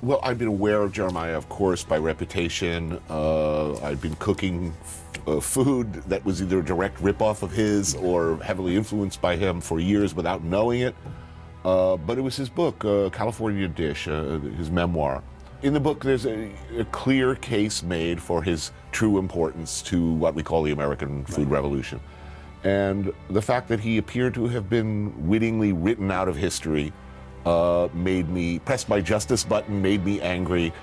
Well, I've been aware of Jeremiah, of course, by reputation. I've been cooking food that was either a direct ripoff of his or heavily influenced by him for years without knowing it. But it was his book, California Dish, his memoir. In the book, there's a clear case made for his true importance to what we call the American food revolution. And the fact that he appeared to have been wittingly written out of history made me press my justice button, made me angry.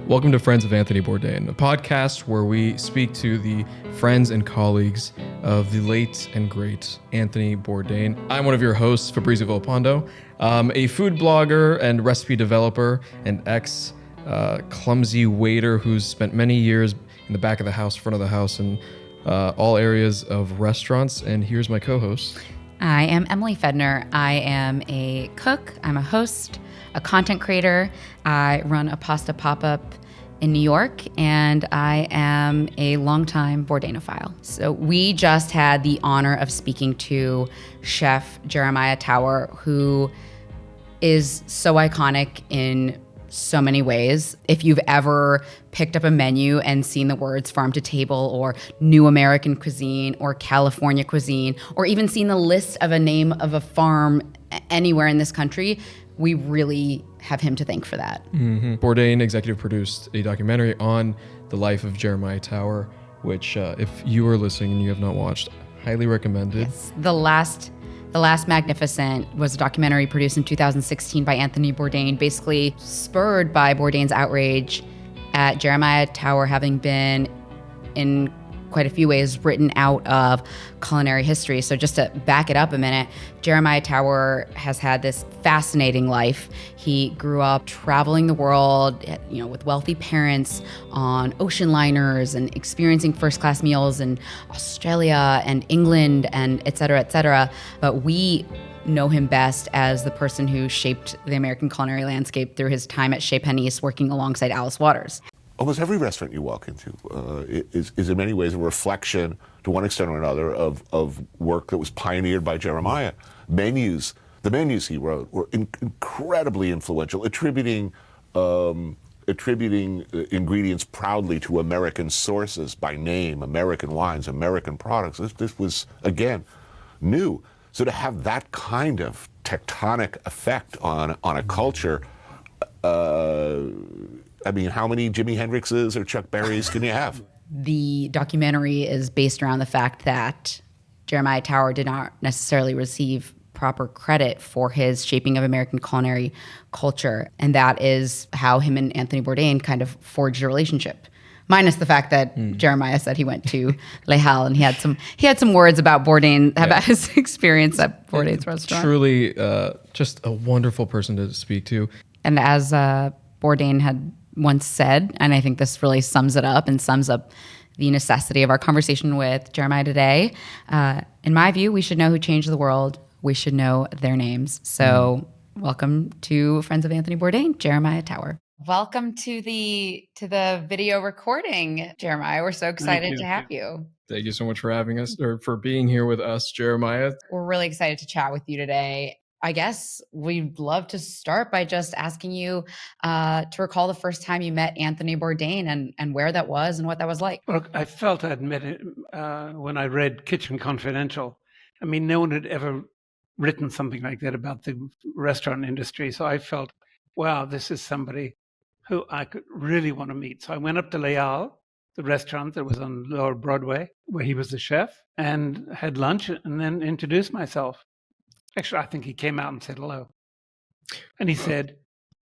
Welcome to Friends of Anthony Bourdain, a podcast where we speak to the friends and colleagues of the late and great Anthony Bourdain. I'm one of your hosts, Fabrizio Villalpando, a food blogger and recipe developer and ex-clumsy waiter who's spent many years in the back of the house, front of the house, and all areas of restaurants. And here's my co-host. I am Emily Fedner. I am a cook, I'm a host, a content creator. I run a pasta pop-up in New York, and I am a longtime Bourdainophile. So we just had the honor of speaking to Chef Jeremiah Tower, who is so iconic in so many ways. If you've ever picked up a menu and seen the words farm to table or new American cuisine or California cuisine, or even seen the list of a name of a farm anywhere in this country, we really have him to thank for that. Mm-hmm. Bourdain executive produced a documentary on the life of Jeremiah Tower, which if you are listening and you have not watched, highly recommended. Yes. The Last Magnificent was a documentary produced in 2016 by Anthony Bourdain, basically spurred by Bourdain's outrage at Jeremiah Tower having been, in quite a few ways, written out of culinary history. So just to back it up a minute, Jeremiah Tower has had this fascinating life. He grew up traveling the world, with wealthy parents on ocean liners and experiencing first-class meals in Australia and England and et cetera, et cetera. But we know him best as the person who shaped the American culinary landscape through his time at Chez Panisse, working alongside Alice Waters. Almost every restaurant you walk into is in many ways a reflection, to one extent or another, of work that was pioneered by Jeremiah. The menus he wrote were incredibly influential, attributing ingredients proudly to American sources by name, American wines, American products. This was, again, new. So to have that kind of tectonic effect on a culture, how many Jimi Hendrixes or Chuck Berrys can you have? The documentary is based around the fact that Jeremiah Tower did not necessarily receive proper credit for his shaping of American culinary culture. And that is how him and Anthony Bourdain kind of forged a relationship. Minus the fact that Jeremiah said he went to Les Halles and he had some words about Bourdain, about his experience at Bourdain's restaurant. Truly just a wonderful person to speak to. And as Bourdain had once said, and I think this really sums it up and sums up the necessity of our conversation with Jeremiah today, in my view, we should know who changed the world. We should know their names. So welcome to Friends of Anthony Bourdain, Jeremiah Tower. Welcome to the video recording, Jeremiah. We're so excited to have you. Thank you so much for having us, or for being here with us, Jeremiah. We're really excited to chat with you today. I guess we'd love to start by just asking you to recall the first time you met Anthony Bourdain and where that was and what that was like. Look, I felt I'd met him when I read Kitchen Confidential. I mean, no one had ever written something like that about the restaurant industry. So I felt, wow, this is somebody who I could really want to meet. So I went up to Les Halles, the restaurant that was on Lower Broadway, where he was the chef, and had lunch and then introduced myself. Actually, I think he came out and said hello. And he said,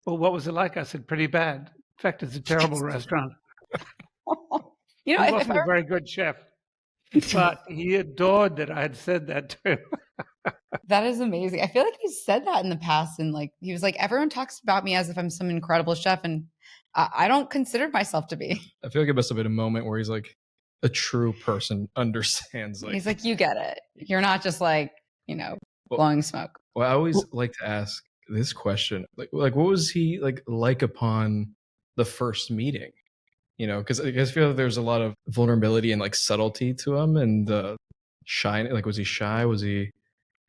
well, what was it like? I said, pretty bad. In fact, it's a terrible restaurant. He wasn't a very good chef, but he adored that I had said that to him. That is amazing. I feel like he's said that in the past. And he was like, everyone talks about me as if I'm some incredible chef. And I don't consider myself to be. I feel like it must have been a moment where he's like, a true person understands. He's like, you get it. You're not just blowing smoke. Well, I always like to ask this question, like what was he like upon the first meeting? Because I guess I feel like there's a lot of vulnerability and subtlety to him, and shy. Was he shy? Was he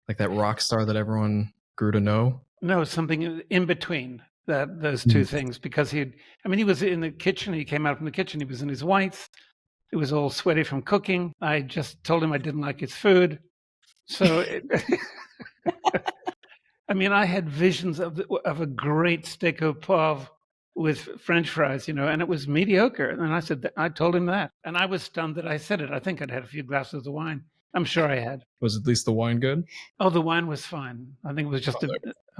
like that rock star that everyone grew to know? No, something in between. those two things, because he was in the kitchen. He came out from the kitchen. He was in his whites. It was all sweaty from cooking. I just told him I didn't like his food. So, I had visions of a great steak au poivre with French fries, and it was mediocre. And I told him that. And I was stunned that I said it. I think I'd had a few glasses of wine. I'm sure I had. Was at least the wine good? Oh, the wine was fine. I think it was just a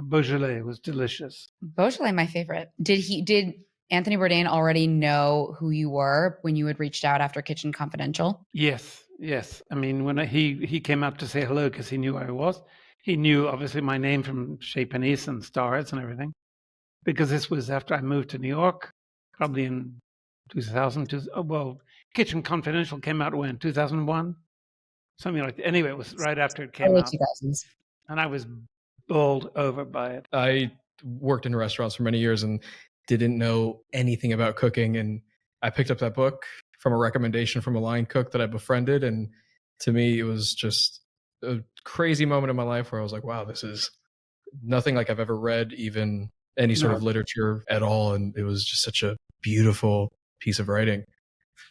Beaujolais. It was delicious. Beaujolais, my favorite. Did Anthony Bourdain already know who you were when you had reached out after Kitchen Confidential? Yes. When he came up to say hello, because he knew who I was. He knew, obviously, my name from Chez Panisse and Stars and everything, because this was after I moved to New York, probably in 2000. Kitchen Confidential came out when? 2001? Something like that. Anyway, it was right after it came out. 2000s. And I was bowled over by it. I worked in restaurants for many years and didn't know anything about cooking. And I picked up that book from a recommendation from a line cook that I befriended. And to me, it was just a crazy moment in my life where I was like, wow, this is nothing like I've ever read, even any sort of literature at all. And it was just such a beautiful piece of writing.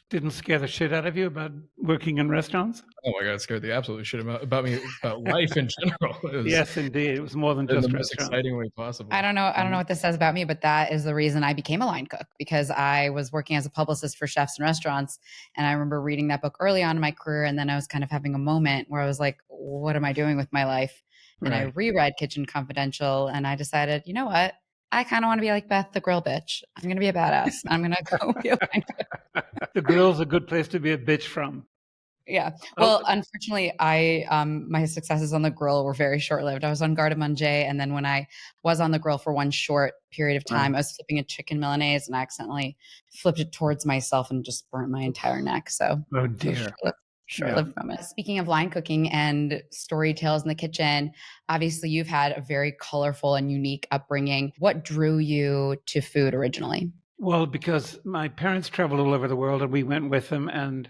Didn't scare the shit out of you about working in restaurants? Oh my God, it scared the absolute shit about me, about life in general. Yes, indeed. It was more than just the restaurants. most exciting way possible. I don't know what this says about me, but that is the reason I became a line cook, because I was working as a publicist for chefs and restaurants. And I remember reading that book early on in my career. And then I was kind of having a moment where I was like, what am I doing with my life? And I reread Kitchen Confidential and I decided, you know what? I kind of want to be like Beth, the grill bitch. I'm going to be a badass. I'm going to go be a line cook. The grill's a good place to be a bitch from. Yeah. Well, unfortunately, my successes on the grill were very short-lived. I was on garde manger, and then when I was on the grill for one short period of time, I was flipping a chicken Milanese, and I accidentally flipped it towards myself and just burnt my entire neck. So, oh dear. Short-lived moment. Speaking of line cooking and story tales in the kitchen, obviously you've had a very colorful and unique upbringing. What drew you to food originally? Well, because my parents traveled all over the world and we went with them. And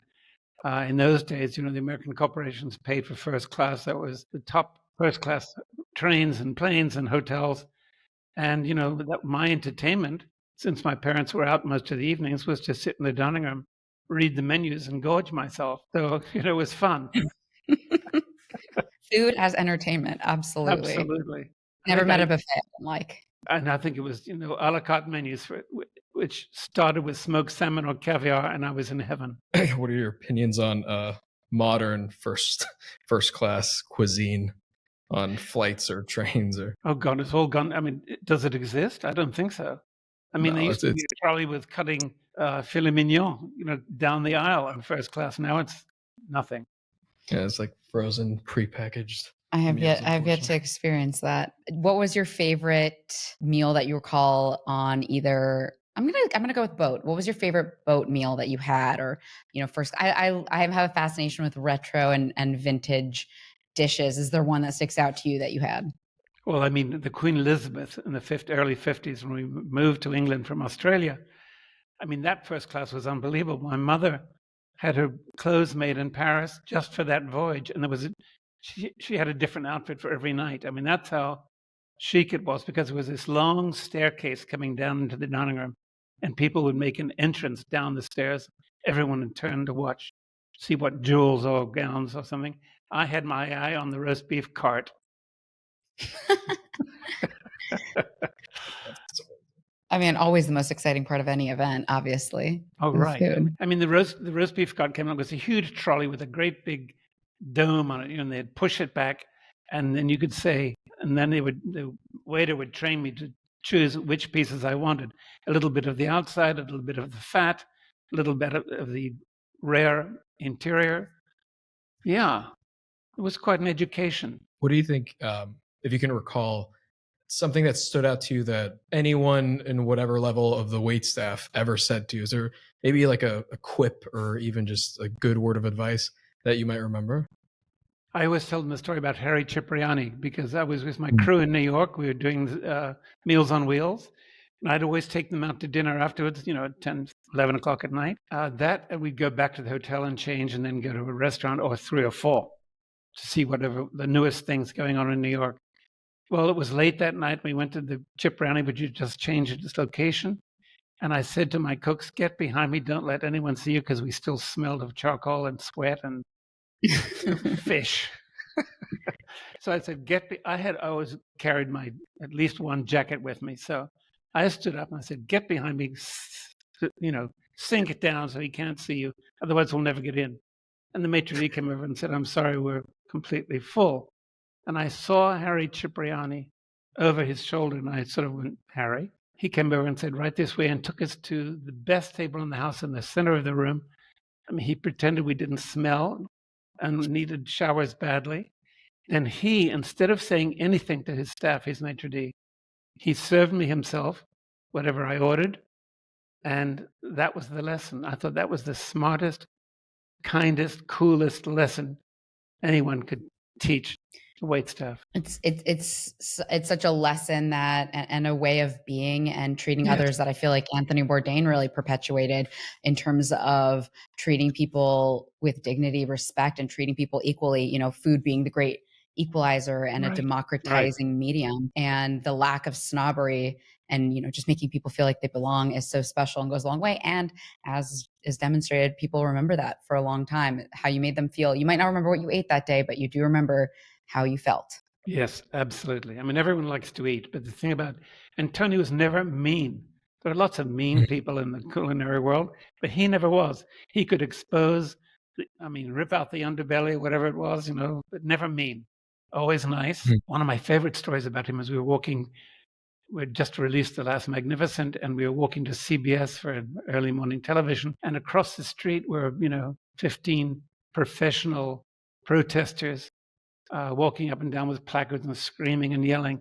in those days, the American corporations paid for first class. That was the top first class trains and planes and hotels. And, that my entertainment, since my parents were out most of the evenings, was to sit in the dining room, read the menus and gorge myself. So, it was fun. Food as entertainment. Absolutely. Absolutely. Never met a buffet like. And I think it was, a la carte menus, which started with smoked salmon or caviar, and I was in heaven. What are your opinions on modern first class cuisine on flights or trains? Or oh God, it's all gone. Does it exist? I don't think so. They used to be probably with cutting filet mignon, down the aisle on first class. Now it's nothing. Yeah, it's like frozen, prepackaged. I have yet to experience that. What was your favorite meal that you recall on either? I'm gonna go with boat. What was your favorite boat meal that you had, or first? I have a fascination with retro and vintage dishes. Is there one that sticks out to you that you had? Well, the Queen Elizabeth in the early 50s when we moved to England from Australia. That first class was unbelievable. My mother had her clothes made in Paris just for that voyage, and she had a different outfit for every night. That's how chic it was, because there was this long staircase coming down into the dining room, and people would make an entrance down the stairs. Everyone would turn to watch, see what jewels or gowns or something. I had my eye on the roast beef cart. Always the most exciting part of any event, obviously. Oh, right. Food. The roast beef cart came up with a huge trolley with a great big dome on it, and they'd push it back, and then you could say, and then the waiter would train me to choose which pieces I wanted. A little bit of the outside, a little bit of the fat, a little bit of the rare interior. Yeah, it was quite an education. What do you think, if you can recall, something that stood out to you that anyone in whatever level of the wait staff ever said to you? Is there maybe like a quip or even just a good word of advice that you might remember? I always tell them the story about Harry Cipriani, because I was with my crew in New York. We were doing Meals on Wheels, and I'd always take them out to dinner afterwards, at 10, 11 o'clock at night. And we'd go back to the hotel and change, and then go to a restaurant or 3 or 4 to see whatever the newest things going on in New York. Well, it was late that night. We went to the Cipriani, but you just changed its location. And I said to my cooks, get behind me. Don't let anyone see you, because we still smelled of charcoal and sweat and fish. So I said, I always carried at least one jacket with me. So I stood up and I said, get behind me, sink it down so he can't see you. Otherwise we'll never get in. And the maitre d' came over and said, I'm sorry, we're completely full. And I saw Harry Cipriani over his shoulder, and I sort of went, Harry? He came over and said, right this way, and took us to the best table in the house in the center of the room. I mean, he pretended we didn't smell and needed showers badly. Then he, instead of saying anything to his staff, his maitre d', he served me himself, whatever I ordered. And that was the lesson. I thought that was the smartest, kindest, coolest lesson anyone could teach the wait staff. It's such a lesson that and a way of being and treating others that I feel like Anthony Bourdain really perpetuated, in terms of treating people with dignity, respect, and treating people equally. You know, food being the great equalizer and a democratizing medium, and the lack of snobbery and, just making people feel like they belong is so special and goes a long way. And as is demonstrated, people remember that for a long time, how you made them feel. You might not remember what you ate that day, but you do remember how you felt. Yes, absolutely. I mean, everyone likes to eat, but the thing and Tony was never mean. There are lots of mean people in the culinary world, but he never was. He could expose, rip out the underbelly, whatever it was, but never mean. Always nice. One of my favorite stories about him is we'd just released The Last Magnificent, and we were walking to CBS for early morning television. And across the street were, 15 professional protesters walking up and down with placards and screaming and yelling.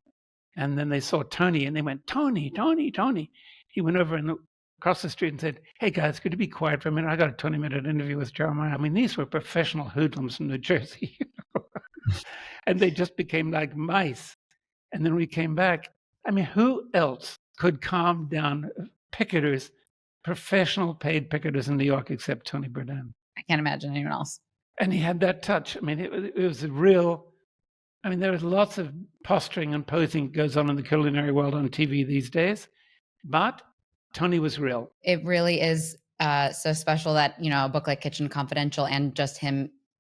And then they saw Tony, and they went, Tony, Tony, Tony. He went over and across the street and said, hey, guys, could you be quiet for a minute? I got a 20-minute interview with Jeremiah. I mean, these were professional hoodlums from New Jersey. And they just became like mice. And then we came back. I mean, who else could calm down picketers, professional paid picketers in New York, except Tony Bourdain? I can't imagine anyone else. And he had that touch. I mean, it was a real, there was lots of posturing and posing goes on in the culinary world on TV these days, but Tony was real. It really is so special that, a book like Kitchen Confidential and just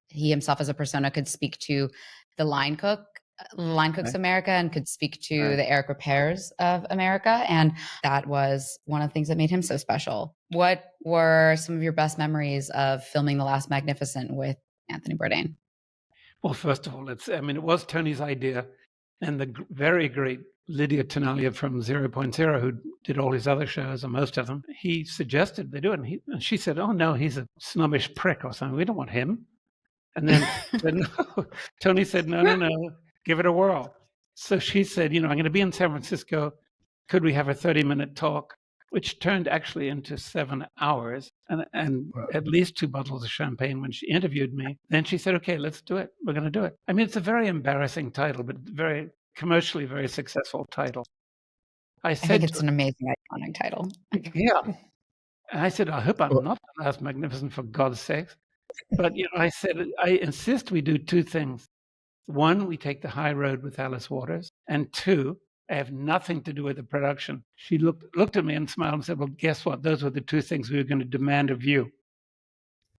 he himself as a persona could speak to the line cooks America, and could speak to the Eric Repairs of America. And that was one of the things that made him so special. What were some of your best memories of filming The Last Magnificent with Anthony Bourdain? Well, first of all, it was Tony's idea, and the very great Lydia Tenalia from 0.0, who did all his other shows, or most of them, he suggested they do it. And she said, oh no, he's a snobbish prick or something. We don't want him. And then Tony said, no, give it a whirl. So she said, I'm going to be in San Francisco. Could we have a 30-minute talk? Which turned actually into 7 hours and at least 2 bottles of champagne when she interviewed me. Then she said, okay, let's do it. We're going to do it. I mean, it's a very embarrassing title, but very commercially very successful title. I think it's an amazing, iconic title. Yeah. And I said, I hope I'm not The Last Magnificent, for God's sakes. But, I said, I insist we do 2 things. 1, we take the high road with Alice Waters. And 2, I have nothing to do with the production. She looked at me and smiled and said, well, guess what? Those were the 2 things we were going to demand of you.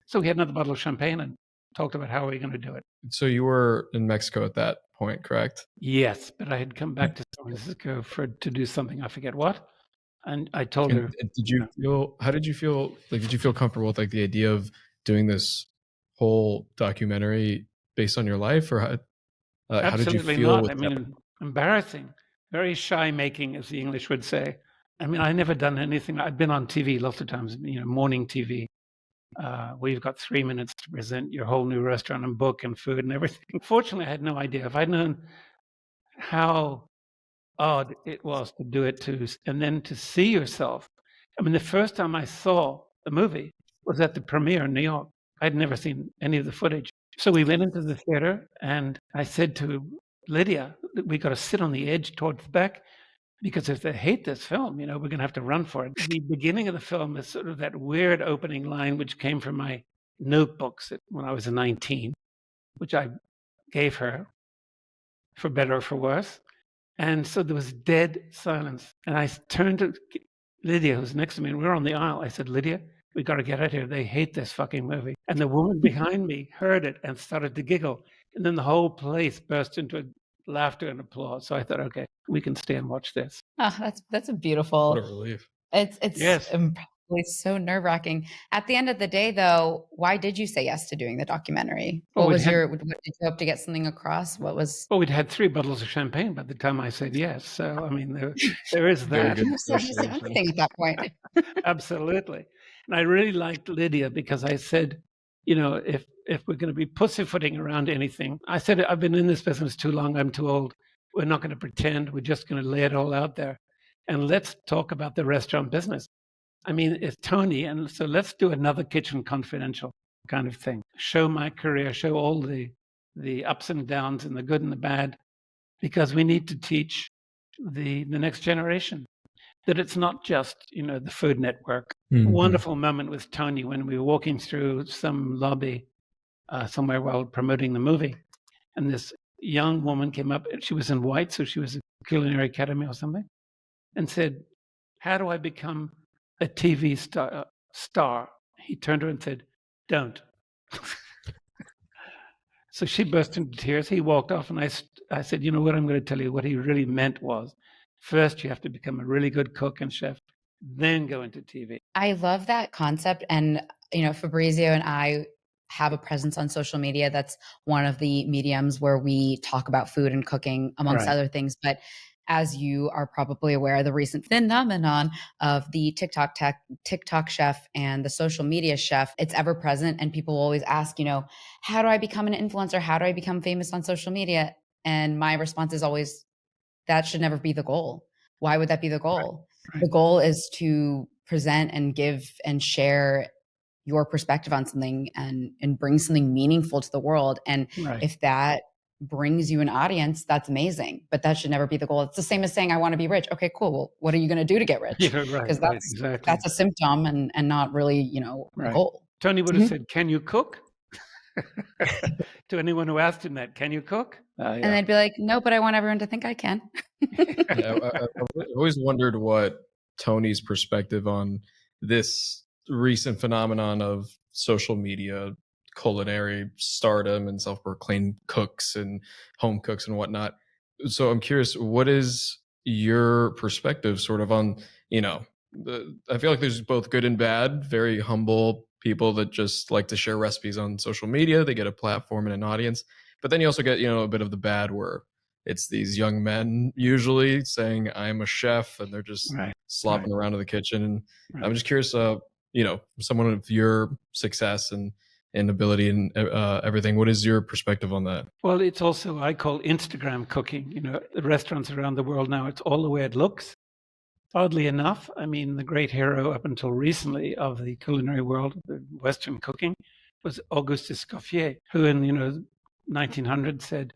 So we had another bottle of champagne and talked about how we were going to do it. So you were in Mexico at that point, correct? Yes, but I had come back to San Francisco to do something, I forget what. And I told her. How did you feel? Like, did you feel comfortable with the idea of doing this whole documentary based on your life, or how did you feel? Not. Embarrassing, very shy making, as the English would say. I never done anything. I've been on TV lots of times, morning TV, where you've got 3 minutes to present your whole new restaurant and book and food and everything. Fortunately, I had no idea. If I'd known how odd it was to do it and then to see yourself. The first time I saw the movie was at the premiere in New York. I'd never seen any of the footage. So we went into the theater, and I said to Lydia, we got to sit on the edge towards the back, because if they hate this film, we're going to have to run for it. The beginning of the film is sort of that weird opening line, which came from my notebooks when I was 19, which I gave her, for better or for worse. And so there was dead silence. And I turned to Lydia, who's next to me, and we were on the aisle. I said, Lydia, we got to get out of here. They hate this fucking movie. And the woman behind me heard it and started to giggle. And then the whole place burst into laughter and applause. So I thought, okay, we can stay and watch this. Oh, that's a beautiful. What a relief. It's Yes. probably so nerve-wracking. At the end of the day, though, why did you say yes to doing the documentary? What did you hope to get something across? What was? Well, we'd had 3 bottles of champagne by the time I said yes. So, I mean, there is that. You said everything at that point. Absolutely. And I really liked Lydia because I said, you know, if we're going to be pussyfooting around anything, I said, I've been in this business too long. I'm too old. We're not going to pretend. We're just going to lay it all out there. And let's talk about the restaurant business. I mean, it's Tony. And so let's do another Kitchen Confidential kind of thing. Show my career, show all the ups and downs and the good and the bad, because we need to teach the next generation that it's not just, you know, the Food Network. Mm-hmm. Wonderful moment with Tony when we were walking through some lobby somewhere while promoting the movie. And this young woman came up, she was in white, so she was a Culinary Academy or something, and said, how do I become a TV star? He turned to her and said, don't. So she burst into tears. He walked off, and I said, you know what, I'm going to tell you what he really meant was, first you have to become a really good cook and chef, then go into TV. I love that concept. And, you know, Fabrizio and I have a presence on social media. That's one of the mediums where we talk about food and cooking, amongst other things. But as you are probably aware, the recent phenomenon of the TikTok chef and the social media chef, it's ever present. And people always ask, you know, how do I become an influencer? How do I become famous on social media? And my response is always, that should never be the goal. Why would that be the goal? Right. The goal is to present and give and share your perspective on something and bring something meaningful to the world. And if that brings you an audience, that's amazing. But that should never be the goal. It's the same as saying, I want to be rich. Okay, cool. Well, what are you going to do to get rich? Because that's a symptom and not really, you know, a goal. Tony would have said, can you cook? To anyone who asked him that, can you cook? And they'd be like, no, but I want everyone to think I can. I've always wondered what Tony's perspective on this recent phenomenon of social media, culinary stardom, and self-proclaimed cooks and home cooks and whatnot. So I'm curious, what is your perspective sort of on, you know, I feel like there's both good and bad, very humble people that just like to share recipes on social media. They get a platform and an audience. But then you also get, you know, a bit of the bad where it's these young men usually saying, I'm a chef, and they're just slopping around in the kitchen. And I'm just curious, you know, someone of your success and ability and everything, what is your perspective on that? Well, it's also, I call Instagram cooking. You know, the restaurants around the world now, it's all the way it looks. Oddly enough, I mean, the great hero up until recently of the culinary world, the Western cooking, was Auguste Escoffier, who in, you know, 1900 said,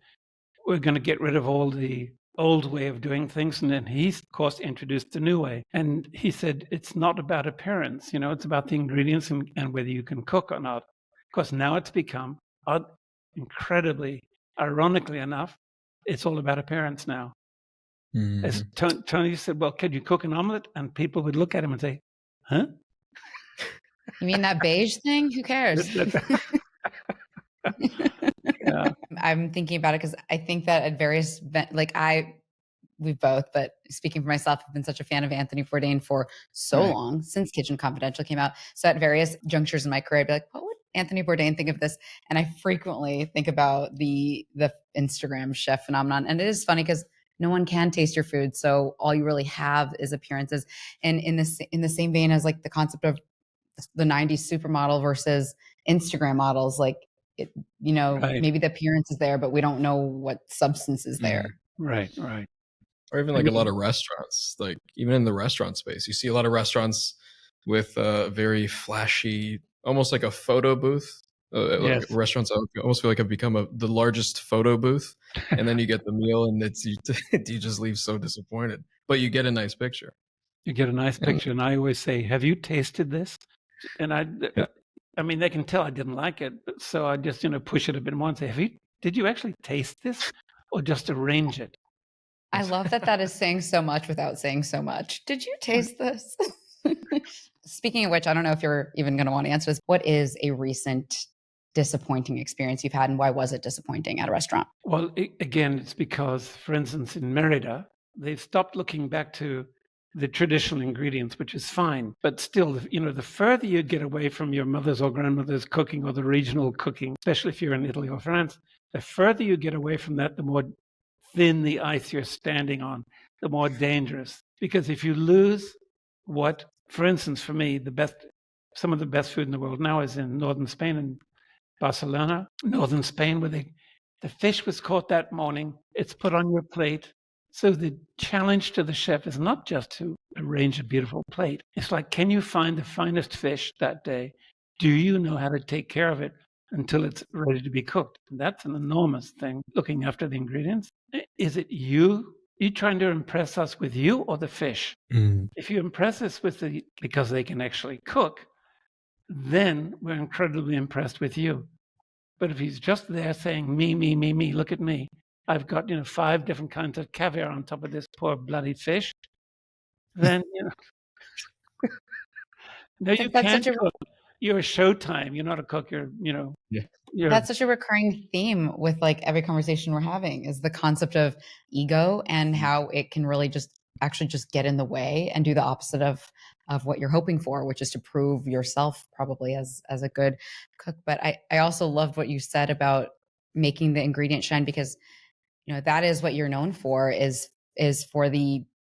we're going to get rid of all the old way of doing things. And then he, of course, introduced the new way. And he said, it's not about appearance, you know, it's about the ingredients and whether you can cook or not. Of course, now it's become, incredibly, ironically enough, it's all about appearance now. Mm-hmm. As Tony said, well, could you cook an omelet? And people would look at him and say, huh? You mean that beige thing? Who cares? Yeah. I'm thinking about it because I think that at various, like we've both, but speaking for myself, I've been such a fan of Anthony Bourdain for so long, since Kitchen Confidential came out. So at various junctures in my career, I'd be like, what would Anthony Bourdain think of this? And I frequently think about the Instagram chef phenomenon. And it is funny because no one can taste your food. So all you really have is appearances. And in the same vein as like the concept of the 90s supermodel versus Instagram models, like, you know, maybe the appearance is there, but we don't know what substance is there. Right. Or even like a lot of restaurants, like even in the restaurant space, you see a lot of restaurants with very flashy, almost like a photo booth. Like restaurants almost feel like have become the largest photo booth, and then you get the meal, and you just leave so disappointed. But you get a nice picture. You get a nice picture, and I always say, "Have you tasted this?" And I mean, they can tell I didn't like it, so I just push it a bit more and say, did you actually taste this, or just arrange it? I love that that is saying so much without saying so much. Did you taste this? Speaking of which, I don't know if you're even going to want to answer this. What is a recent disappointing experience you've had, and why was it disappointing at a restaurant? Well, again, it's because, for instance, in Merida, they've stopped looking back to the traditional ingredients, which is fine. But still, the further you get away from your mother's or grandmother's cooking or the regional cooking, especially if you're in Italy or France, the further you get away from that, the more thin the ice you're standing on, the more dangerous. Because if you lose what, for instance, for me, some of the best food in the world now is in northern Spain and Barcelona, northern Spain, where the fish was caught that morning. It's put on your plate. So the challenge to the chef is not just to arrange a beautiful plate. It's like, can you find the finest fish that day? Do you know how to take care of it until it's ready to be cooked? That's an enormous thing, looking after the ingredients. Is it you? Are you trying to impress us with you or the fish? If you impress us because they can actually cook, then we're incredibly impressed with you. But if he's just there saying, me, me, me, me, look at me, I've got 5 different kinds of caviar on top of this poor bloody fish, then no, you can't cook. You're a Showtime. You're not a cook. That's such a recurring theme with like every conversation we're having is the concept of ego and how it can really just get in the way and do the opposite of what you're hoping for, which is to prove yourself probably as a good cook. But I also loved what you said about making the ingredient shine, because that is what you're known for, is for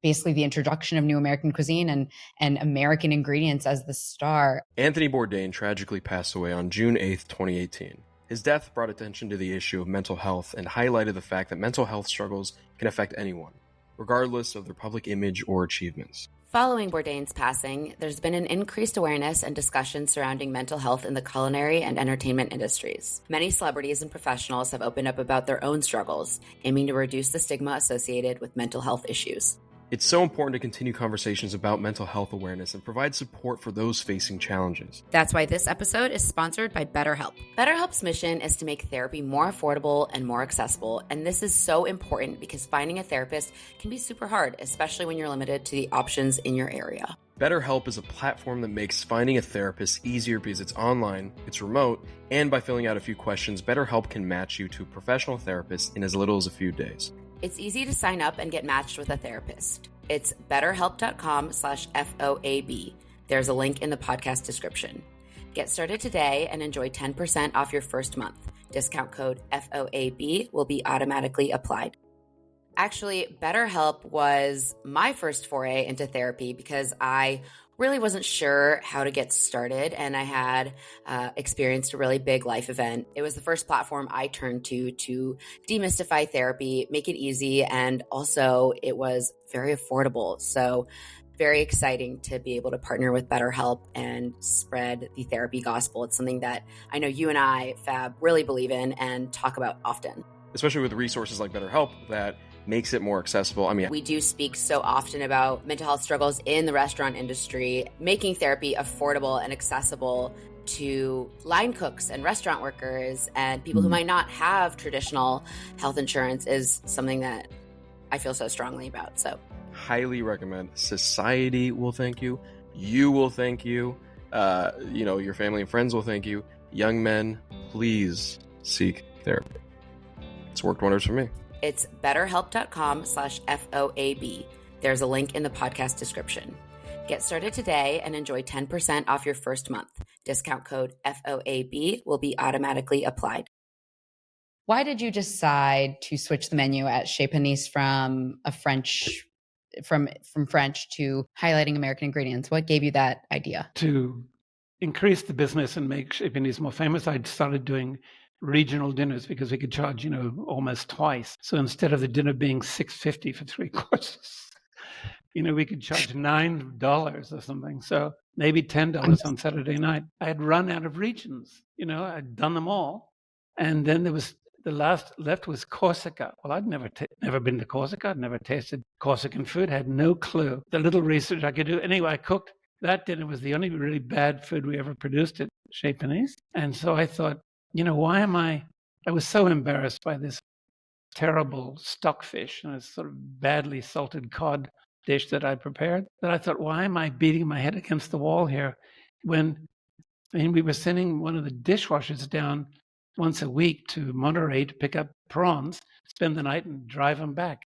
basically the introduction of new American cuisine and American ingredients as the star. Anthony Bourdain tragically passed away on June 8th, 2018. His death brought attention to the issue of mental health and highlighted the fact that mental health struggles can affect anyone, regardless of their public image or achievements. Following Bourdain's passing, there's been an increased awareness and discussion surrounding mental health in the culinary and entertainment industries. Many celebrities and professionals have opened up about their own struggles, aiming to reduce the stigma associated with mental health issues. It's so important to continue conversations about mental health awareness and provide support for those facing challenges. That's why this episode is sponsored by Betterhelp. Betterhelp's mission is to make therapy more affordable and more accessible, and this is so important because finding a therapist can be super hard, especially when you're limited to the options in your area. Betterhelp is a platform that makes finding a therapist easier because it's online, it's remote, and by filling out a few questions, Betterhelp can match you to a professional therapist in as little as a few days. It's easy to sign up and get matched with a therapist. It's betterhelp.com/FOAB. There's a link in the podcast description. Get started today and enjoy 10% off your first month. Discount code FOAB will be automatically applied. Actually, Betterhelp was my first foray into therapy because I really wasn't sure how to get started, and I had experienced a really big life event. It was the first platform I turned to demystify therapy, make it easy, and also it was very affordable. So very exciting to be able to partner with Betterhelp and spread the therapy gospel. It's something that I know you and I, Fab, really believe in and talk about often. Especially with resources like Betterhelp that makes it more accessible. We do speak so often about mental health struggles in the restaurant industry. Making therapy affordable and accessible to line cooks and restaurant workers and people who might not have traditional health insurance is something that I feel so strongly about. So highly recommend. Society will thank you. You will thank you. Your family and friends will thank you. Young men, please seek therapy. It's worked wonders for me. It's betterhelp.com/FOAB. There's a link in the podcast description. Get started today and enjoy 10% off your first month. Discount code FOAB will be automatically applied. Why did you decide to switch the menu at Chez Panisse from French to highlighting American ingredients? What gave you that idea? To increase the business and make Chez Panisse more famous, I started doing regional dinners because we could charge, almost twice. So instead of the dinner being $6.50 for 3 courses, we could charge $9 or something. So maybe $10 on Saturday night. I had run out of regions. I'd done them all. And then there was the last left was Corsica. Well, I'd never been to Corsica. I'd never tasted Corsican food. Had no clue. The little research I could do. Anyway, I cooked. That dinner was the only really bad food we ever produced at Chez Panisse. And so I thought, why am I was so embarrassed by this terrible stockfish and a sort of badly salted cod dish that I prepared, that I thought, why am I beating my head against the wall here when we were sending one of the dishwashers down once a week to Monterey to pick up prawns, spend the night and drive them back.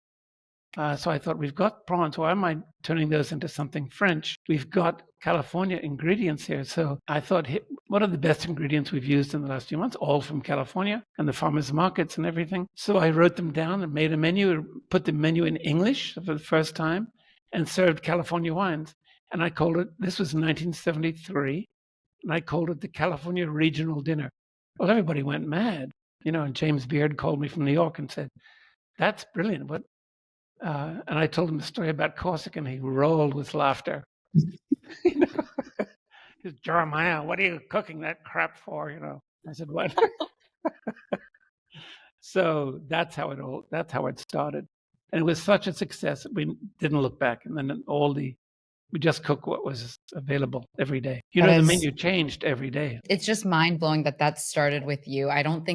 So I thought, we've got prawns. Why am I turning those into something French? We've got California ingredients here. So I thought, what are the best ingredients we've used in the last few months? All from California and the farmers markets and everything. So I wrote them down and made a menu, put the menu in English for the first time, and served California wines. And I called it, this was 1973, and I called it the California Regional Dinner. Well, everybody went mad, and James Beard called me from New York and said, that's brilliant. And I told him the story about Corsica, and he rolled with laughter. He said, Jeremiah, what are you cooking that crap for? I said, what? So that's how it started. And it was such a success that we didn't look back. And then we just cook what was available every day. The menu changed every day. It's just mind blowing that started with you. I hope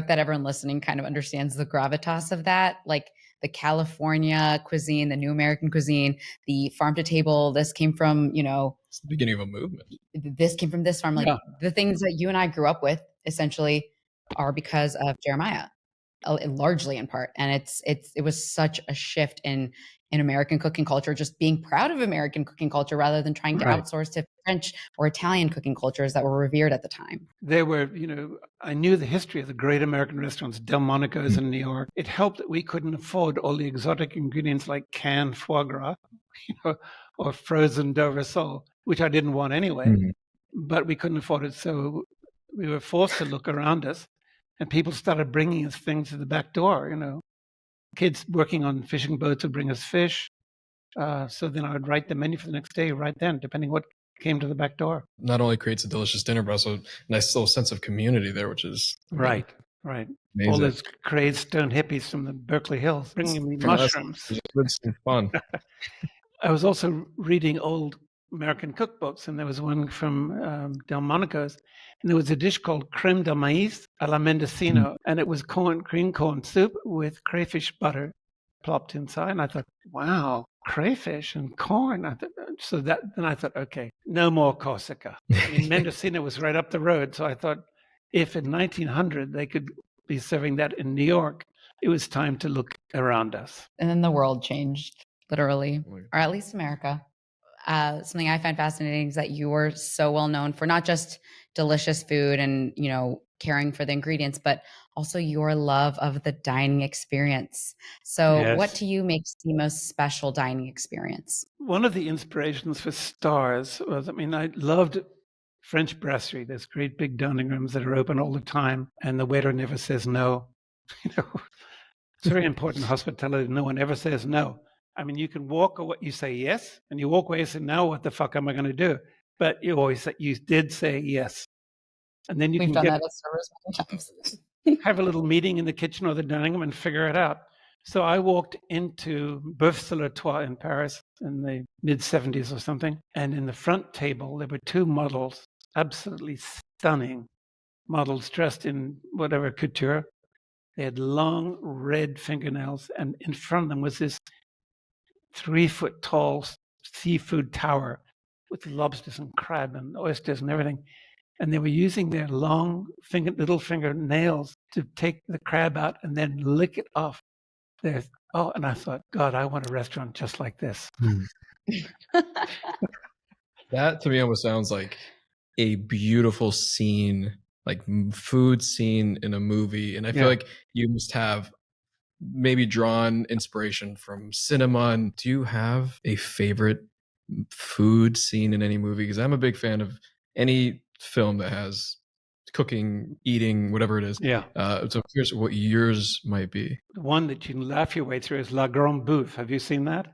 that everyone listening kind of understands the gravitas of that. Like the California cuisine, the new American cuisine, the farm to table. This came from, it's the beginning of a movement. This came from this farm. Like the things that you and I grew up with essentially are because of Jeremiah, largely in part. And it was such a shift in American cooking culture, just being proud of American cooking culture rather than trying to outsource to French or Italian cooking cultures that were revered at the time. There were, I knew the history of the great American restaurants, Delmonico's in New York. It helped that we couldn't afford all the exotic ingredients like canned foie gras, or frozen Dover sole, which I didn't want anyway, but we couldn't afford it. So we were forced to look around us, and people started bringing us things to the back door, Kids working on fishing boats would bring us fish. So then I would write the menu for the next day right then, depending what came to the back door. Not only creates a delicious dinner, but also a nice little sense of community there, which is right. Amazing. All those crazed stone hippies from the Berkeley Hills bringing me mushrooms. It's fun. I was also reading old American cookbooks, and there was one from Delmonico's, and there was a dish called creme de maíz a la mendocino, and it was green corn soup with crayfish butter plopped inside. And I thought, wow, crayfish and corn. Then I thought, okay, no more Corsica. Mendocino was right up the road, so I thought, if in 1900 they could be serving that in New York, it was time to look around us. And then the world changed, literally, or at least America. Something I find fascinating is that you were so well known for not just delicious food and, caring for the ingredients, but also your love of the dining experience. So What to you makes the most special dining experience? One of the inspirations for Stars was, I loved French brasserie. There's great big dining rooms that are open all the time, and the waiter never says no. It's very important in hospitality. No one ever says no. You can walk away, you say yes, and you walk away and say, now what the fuck am I going to do? But you always say, you did say yes. And then We've done that at servers many times. Have a little meeting in the kitchen or the dining room and figure it out. So I walked into Boeuf sur le Toit in Paris in the mid-70s or something. And in the front table, there were two models, absolutely stunning models dressed in whatever couture. They had long red fingernails. And in front of them was this 3-foot tall seafood tower with lobsters and crab and oysters and everything. And they were using their long little finger nails to take the crab out and then lick it off. And I thought, God, I want a restaurant just like this. That to me almost sounds like a beautiful scene, like food scene in a movie. And I feel like you must have maybe drawn inspiration from cinema. And do you have a favorite food scene in any movie? Because I'm a big fan of any film that has cooking, eating, whatever it is. So I'm curious what yours might be. The one that you can laugh your way through is La Grande Bouffe. Have you seen that?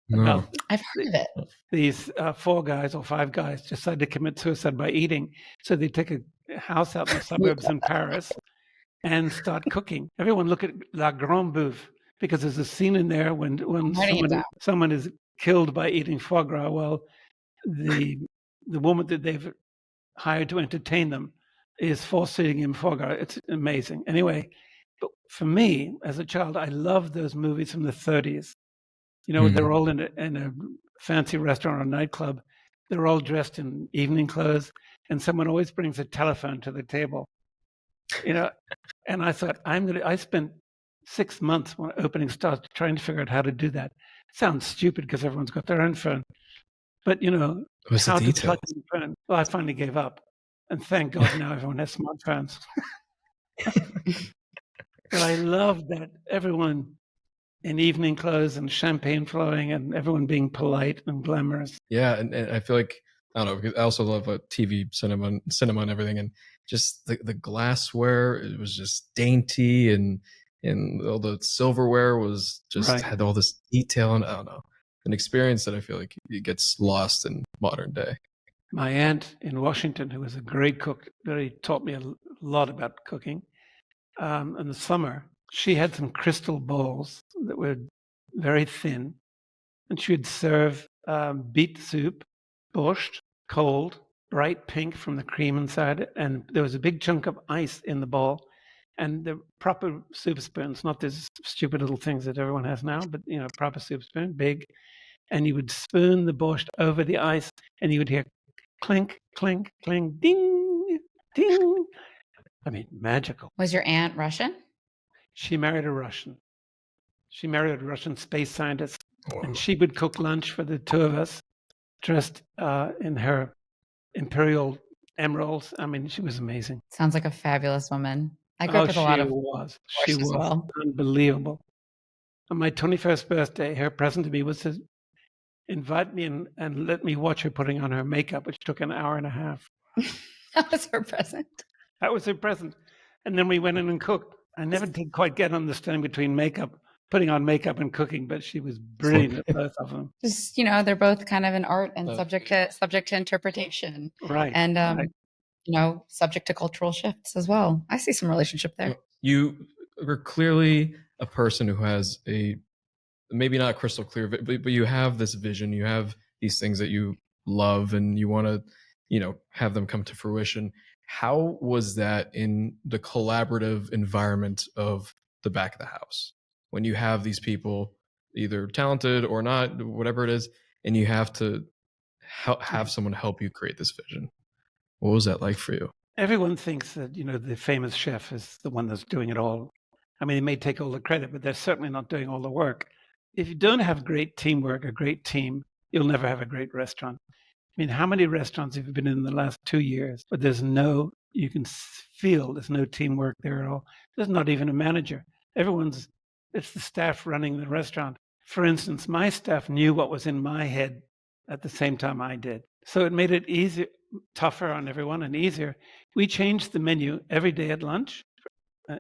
No. I've heard of it. These 4 guys or 5 guys decide to commit suicide by eating. So they take a house out in the suburbs in Paris and start cooking. Everyone look at La Grande Bouffe, because there's a scene in there when someone is killed by eating foie gras. Well, the woman that they've hired to entertain them is force feeding him foie gras. It's amazing. Anyway, But for me, as a child, I loved those movies from the 30s. You know, they're all in a fancy restaurant or nightclub. They're all dressed in evening clothes, and someone always brings a telephone to the table. You know, and I thought, I spent 6 months when opening starts trying to figure out how to do that. Sounds stupid because everyone's got their own phone. But, you know, What's how the to details? plug in the phone. Well, I finally gave up. And thank God now everyone has smartphones. But I love that everyone in evening clothes and champagne flowing and everyone being polite and glamorous. Yeah, and I feel like, I don't know, because I also love TV, cinema and everything, and just the glassware, it was just dainty, and all the silverware was just Right. had all this detail, and I don't know, an experience that I feel like it gets lost in modern day. My aunt in Washington, who was a great cook, really taught me a lot about cooking. In the summer, she had some crystal bowls that were very thin, and she would serve beet soup, borscht, cold, bright pink from the cream inside it, and there was a big chunk of ice in the bowl, and the proper soup spoons, not these stupid little things that everyone has now, but you know, proper soup spoon, big, and you would spoon the borscht over the ice, and you would hear clink, clink, clink, ding, ding. I mean, magical. Was your aunt Russian? She married a Russian. She married a Russian space scientist, and she would cook lunch for the two of us, dressed in her imperial emeralds. I mean, she was amazing. Sounds like a fabulous woman. I grew up with a lot of She was as well. unbelievable. On my 21st birthday, her present to me was to invite me and let me watch her putting on her makeup, which took an hour and a half. That was her present. That was her present. And then we went in and cooked. I never did quite get understanding between putting on makeup and cooking, but she was brilliant at both of them. Just, you know, they're both kind of an art and subject to interpretation. Right. And right. you know, subject to cultural shifts as well. I see some relationship there. You are clearly a person who has a, maybe not crystal clear, but you have this vision, you have these things that you love and you want to, you know, have them come to fruition. How was that in the collaborative environment of the back of the house? When you have these people, either talented or not, whatever it is, and you have to have someone help you create this vision. What was that like for you? Everyone thinks that, you know, the famous chef is the one that's doing it all. I mean, they may take all the credit, but they're certainly not doing all the work. If you don't have great teamwork, a great team, you'll never have a great restaurant. I mean, how many restaurants have you been in the last 2 years? But you can feel there's no teamwork there at all. There's not even a manager. It's the staff running the restaurant. For instance, my staff knew what was in my head at the same time I did. So it made it easier, tougher on everyone and easier. We changed the menu every day at lunch.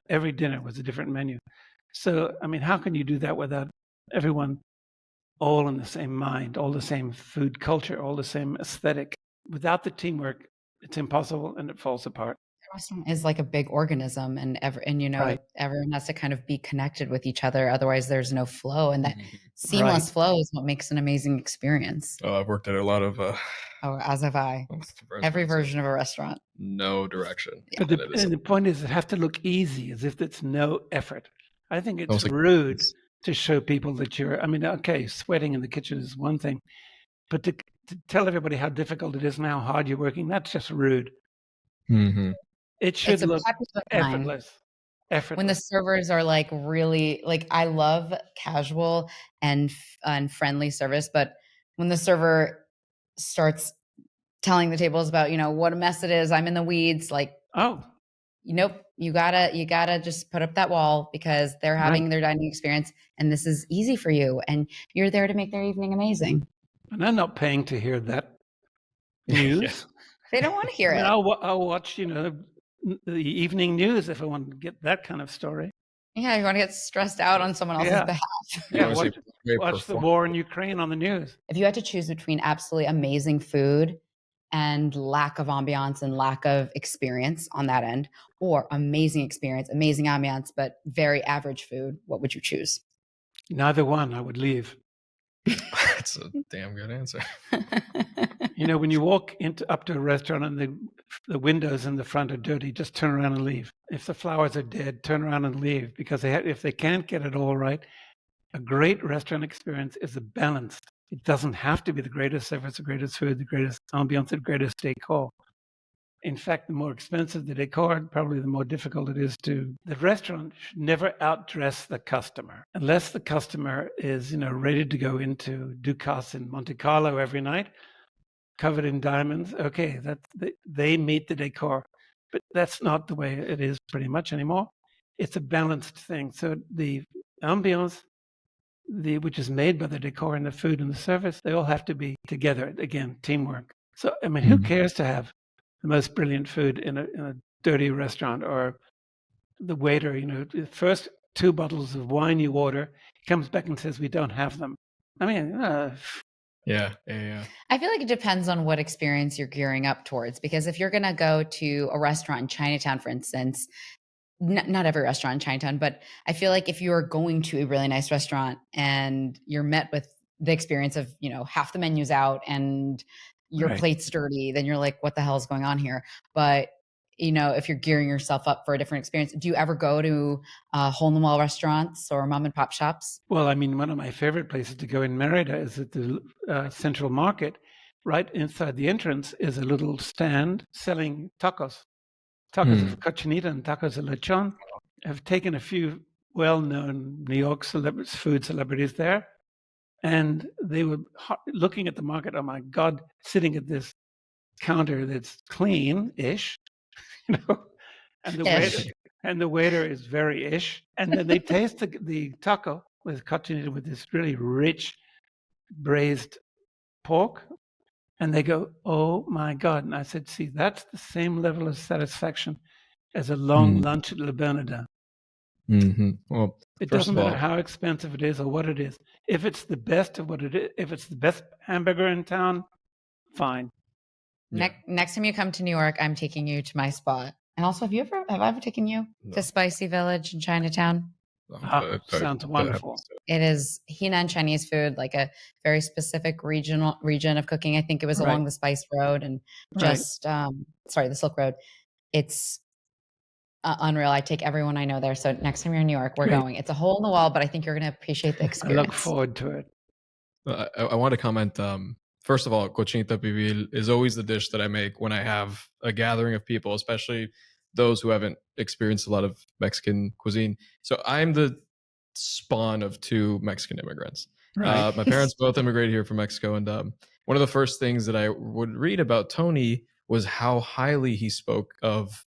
Every dinner was a different menu. So, I mean, how can you do that without everyone all in the same mind, all the same food culture, all the same aesthetic? Without the teamwork, it's impossible and it falls apart. The restaurant is like a big organism, and you know, Right. everyone has to kind of be connected with each other. Otherwise, there's no flow, and that seamless flow is what makes an amazing experience. Oh, I've worked at a lot of. Oh, as have I. Every version of a restaurant. No direction. But the point is, it has to look easy, as if it's no effort. I think it's rude to show people that I mean, okay, sweating in the kitchen is one thing, but to tell everybody how difficult it is and how hard you're working, that's just rude. Mm-hmm. It should look effortless. When the servers are like really, like, I love casual and friendly service, but when the server starts telling the tables about, you know, what a mess it is, I'm in the weeds, like, oh, nope, you gotta just put up that wall because they're having their dining experience and this is easy for you and you're there to make their evening amazing. And I'm not paying to hear that news. Yeah. They don't want to hear it. I'll watch, you know, the evening news if I want to get that kind of story. Yeah, you want to get stressed out on someone else's behalf. Yeah, watch the war in Ukraine on the news. If you had to choose between absolutely amazing food and lack of ambiance and lack of experience on that end, or amazing experience, amazing ambiance, but very average food, what would you choose? Neither one. I would leave. That's a damn good answer. You know, when you walk up to a restaurant and the the windows in the front are dirty, just turn around and leave. If the flowers are dead, turn around and leave, because if they can't get it all right, a great restaurant experience is a balanced. It doesn't have to be the greatest service, the greatest food, the greatest ambiance, the greatest decor. In fact, the more expensive the decor, probably the more difficult it is to. The restaurant should never outdress the customer, unless the customer is, ready to go into Ducasse in Monte Carlo every night, covered in diamonds. Okay, they meet the decor, but that's not the way it is pretty much anymore. It's a balanced thing. So the ambiance, which is made by the decor and the food and the service, they all have to be together. Again, teamwork. So I mean, who cares to have the most brilliant food in a dirty restaurant, or the waiter, the first 2 bottles of wine you order, he comes back and says, we don't have them. I mean, Yeah. I feel like it depends on what experience you're gearing up towards, because if you're going to go to a restaurant in Chinatown, for instance, not every restaurant in Chinatown, but I feel like if you are going to a really nice restaurant and you're met with the experience of, half the menu's out and your Right. plate's dirty, then you're like, what the hell is going on here? But, if you're gearing yourself up for a different experience, do you ever go to hole-in-the-wall restaurants or mom and pop shops? Well, I mean, one of my favorite places to go in Merida is at the Central Market. Right inside the entrance is a little stand selling tacos. Tacos of cochinita and tacos of lechon. I've taken a few well-known New York food celebrities there, and they were looking at the market. Oh my God, sitting at this counter that's clean-ish, and the waiter is very ish, and then they taste the taco with cochinita, with this really rich braised pork, and they go, oh my God. And I said, see, that's the same level of satisfaction as a long lunch at Le Bernardin. Well, it doesn't matter how expensive it is or what it is. If it's the best of what it is, if it's the best hamburger in town, fine. Next time you come to New York, I'm taking you to my spot. And also, have I ever taken you to Spicy Village in Chinatown? Sounds wonderful. It is Henan Chinese food, like a very specific region of cooking. I think it was along the Spice Road and just, the Silk Road. It's unreal. I take everyone I know there. So next time you're in New York, we're going. It's a hole in the wall, but I think you're going to appreciate the experience. I look forward to it. I want to comment. First of all, cochinita pibil is always the dish that I make when I have a gathering of people, especially those who haven't experienced a lot of Mexican cuisine. So I'm the spawn of 2 Mexican immigrants. Right. My parents both immigrated here from Mexico. And one of the first things that I would read about Tony was how highly he spoke of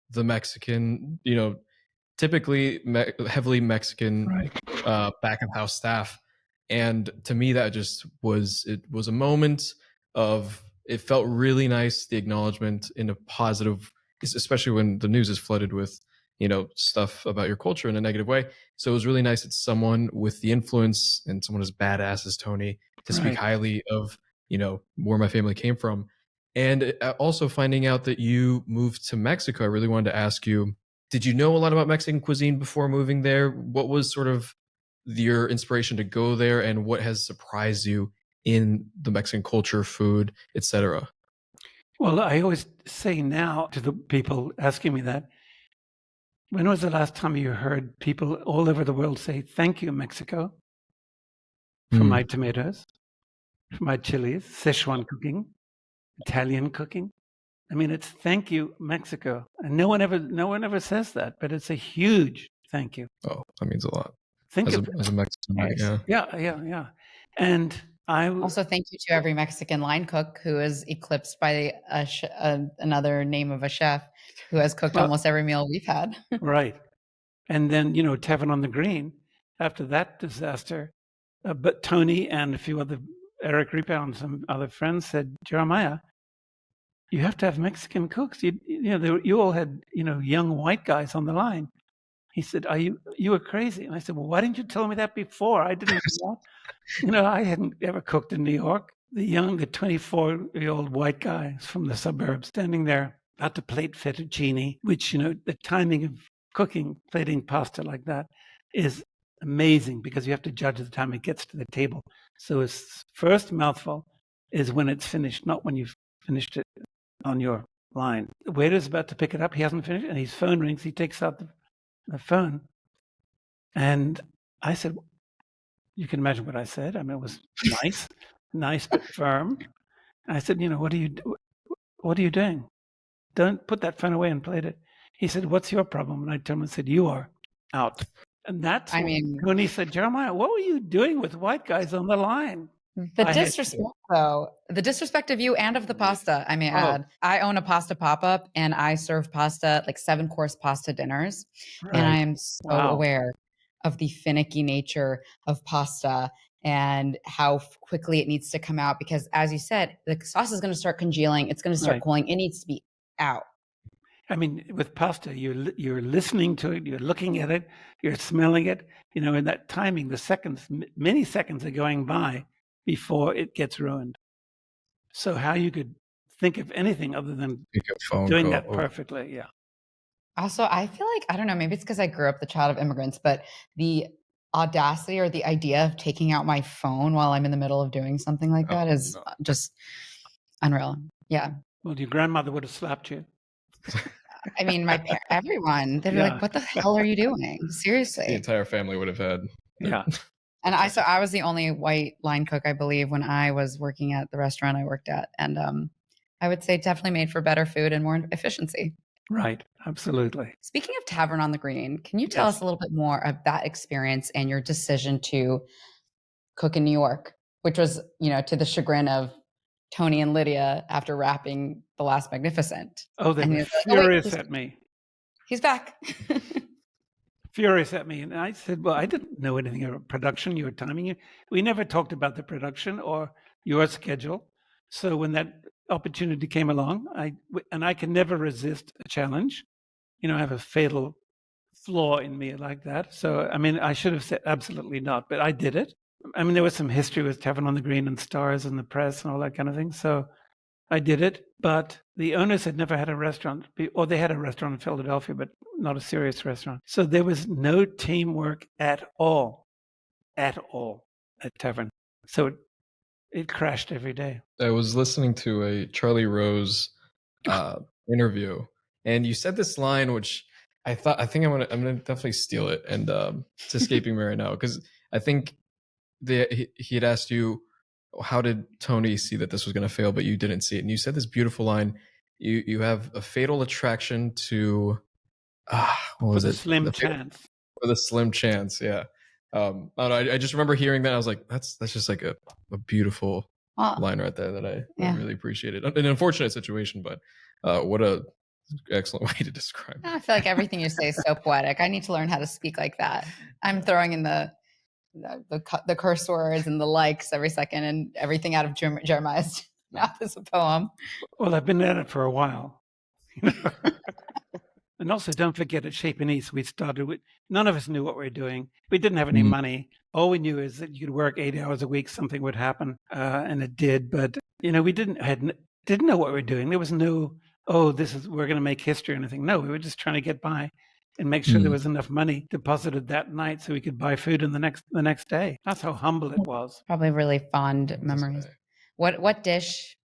the Mexican, typically heavily Mexican back of house staff. And to me, that just was a moment of, it felt really nice, the acknowledgement in a positive, especially when the news is flooded with, stuff about your culture in a negative way. So it was really nice that someone with the influence and someone as badass as Tony to speak highly of, where my family came from. And also finding out that you moved to Mexico, I really wanted to ask you, did you know a lot about Mexican cuisine before moving there? What was sort of your inspiration to go there, and what has surprised you in the Mexican culture, food, etc.? Well, I always say now to the people asking me that, when was the last time you heard people all over the world say, thank you, Mexico, for my tomatoes, for my chilies, Szechuan cooking, Italian cooking? I mean, it's thank you, Mexico. And no one ever says that, but it's a huge thank you. Oh, that means a lot. Think as of a Mexican, right? Yeah. And I also thank you to every Mexican line cook who is eclipsed by another name of a chef who has cooked almost every meal we've had. Right. And then, Tavern on the Green, after that disaster, but Tony and a few other, Eric Ripa and some other friends said, Jeremiah, you have to have Mexican cooks. You all had, young white guys on the line. He said, you were crazy. And I said, well, why didn't you tell me that before? I didn't know. I hadn't ever cooked in New York. The 24-year-old white guy from the suburbs standing there about to plate fettuccine, which, the timing of cooking, plating pasta like that is amazing, because you have to judge the time it gets to the table. So his first mouthful is when it's finished, not when you've finished it on your line. The waiter's about to pick it up. He hasn't finished, and his phone rings. He takes out the phone, and I said, you can imagine what I said. I mean, it was nice but firm. I said, what are you doing? Don't put that phone away and play it. He said, what's your problem? And I told him, I said, you are out. And that's when he said, Jeremiah, what were you doing with white guys on the line? The disrespect, though, the disrespect of you and of the pasta, I may add. I own a pasta pop-up, and I serve pasta, like 7-course pasta dinners. Right. And I am so aware of the finicky nature of pasta and how quickly it needs to come out. Because as you said, the sauce is going to start congealing. It's going to start cooling. It needs to be out. I mean, with pasta, you're listening to it, you're looking at it, you're smelling it. In that timing, the seconds, many seconds are going by before it gets ruined. So how you could think of anything other than doing that perfectly, yeah. Also, I feel like, I don't know, maybe it's because I grew up the child of immigrants, but the audacity or the idea of taking out my phone while I'm in the middle of doing something like that is just unreal. Yeah. Well, your grandmother would have slapped you. I mean, everyone, they'd be like, what the hell are you doing? Seriously. The entire family would have had. Yeah. And I was the only white line cook, I believe, when I was working at the restaurant I worked at. And I would say definitely made for better food and more efficiency. Right. Absolutely. Speaking of Tavern on the Green, can you tell us a little bit more of that experience and your decision to cook in New York, which was, to the chagrin of Tony and Lydia after wrapping The Last Magnificent? Oh, they were furious at me. He's back. Furious at me. And I said, well, I didn't know anything about production. You were timing it. We never talked about the production or your schedule. So when that opportunity came along, I can never resist a challenge. I have a fatal flaw in me like that. So, I mean, I should have said absolutely not, but I did it. I mean, there was some history with Tavern on the Green and stars and the press and all that kind of thing. So I did it, but the owners had never had a restaurant, or they had a restaurant in Philadelphia, but not a serious restaurant. So there was no teamwork at all at Tavern. So it crashed every day. I was listening to a Charlie Rose interview, and you said this line, which I think I'm gonna definitely steal it, and it's escaping me right now because I think he had asked you, how did Tony see that this was going to fail, but you didn't see it? And you said this beautiful line. You have a fatal attraction to what was it? Slim chance. For the slim chance, yeah. I just remember hearing that. I was like, that's just like a beautiful line right there that I really appreciated. An unfortunate situation, but what a excellent way to describe it. I feel like everything you say is so poetic. I need to learn how to speak like that. I'm throwing in the curse words and the likes every second, and everything out of Jeremiah's mouth is a poem. Well, I've been at it for a while. And also, don't forget at Shape and East, we started with, none of us knew what we were doing. We didn't have any money. All we knew is that you could work 8 hours a week, something would happen, and it did. But, we didn't know what we were doing. There was no, we're going to make history or anything. No, we were just trying to get by and make sure there was enough money deposited that night so we could buy food in the next day. That's how humble it was. Probably really fond memories. What dish?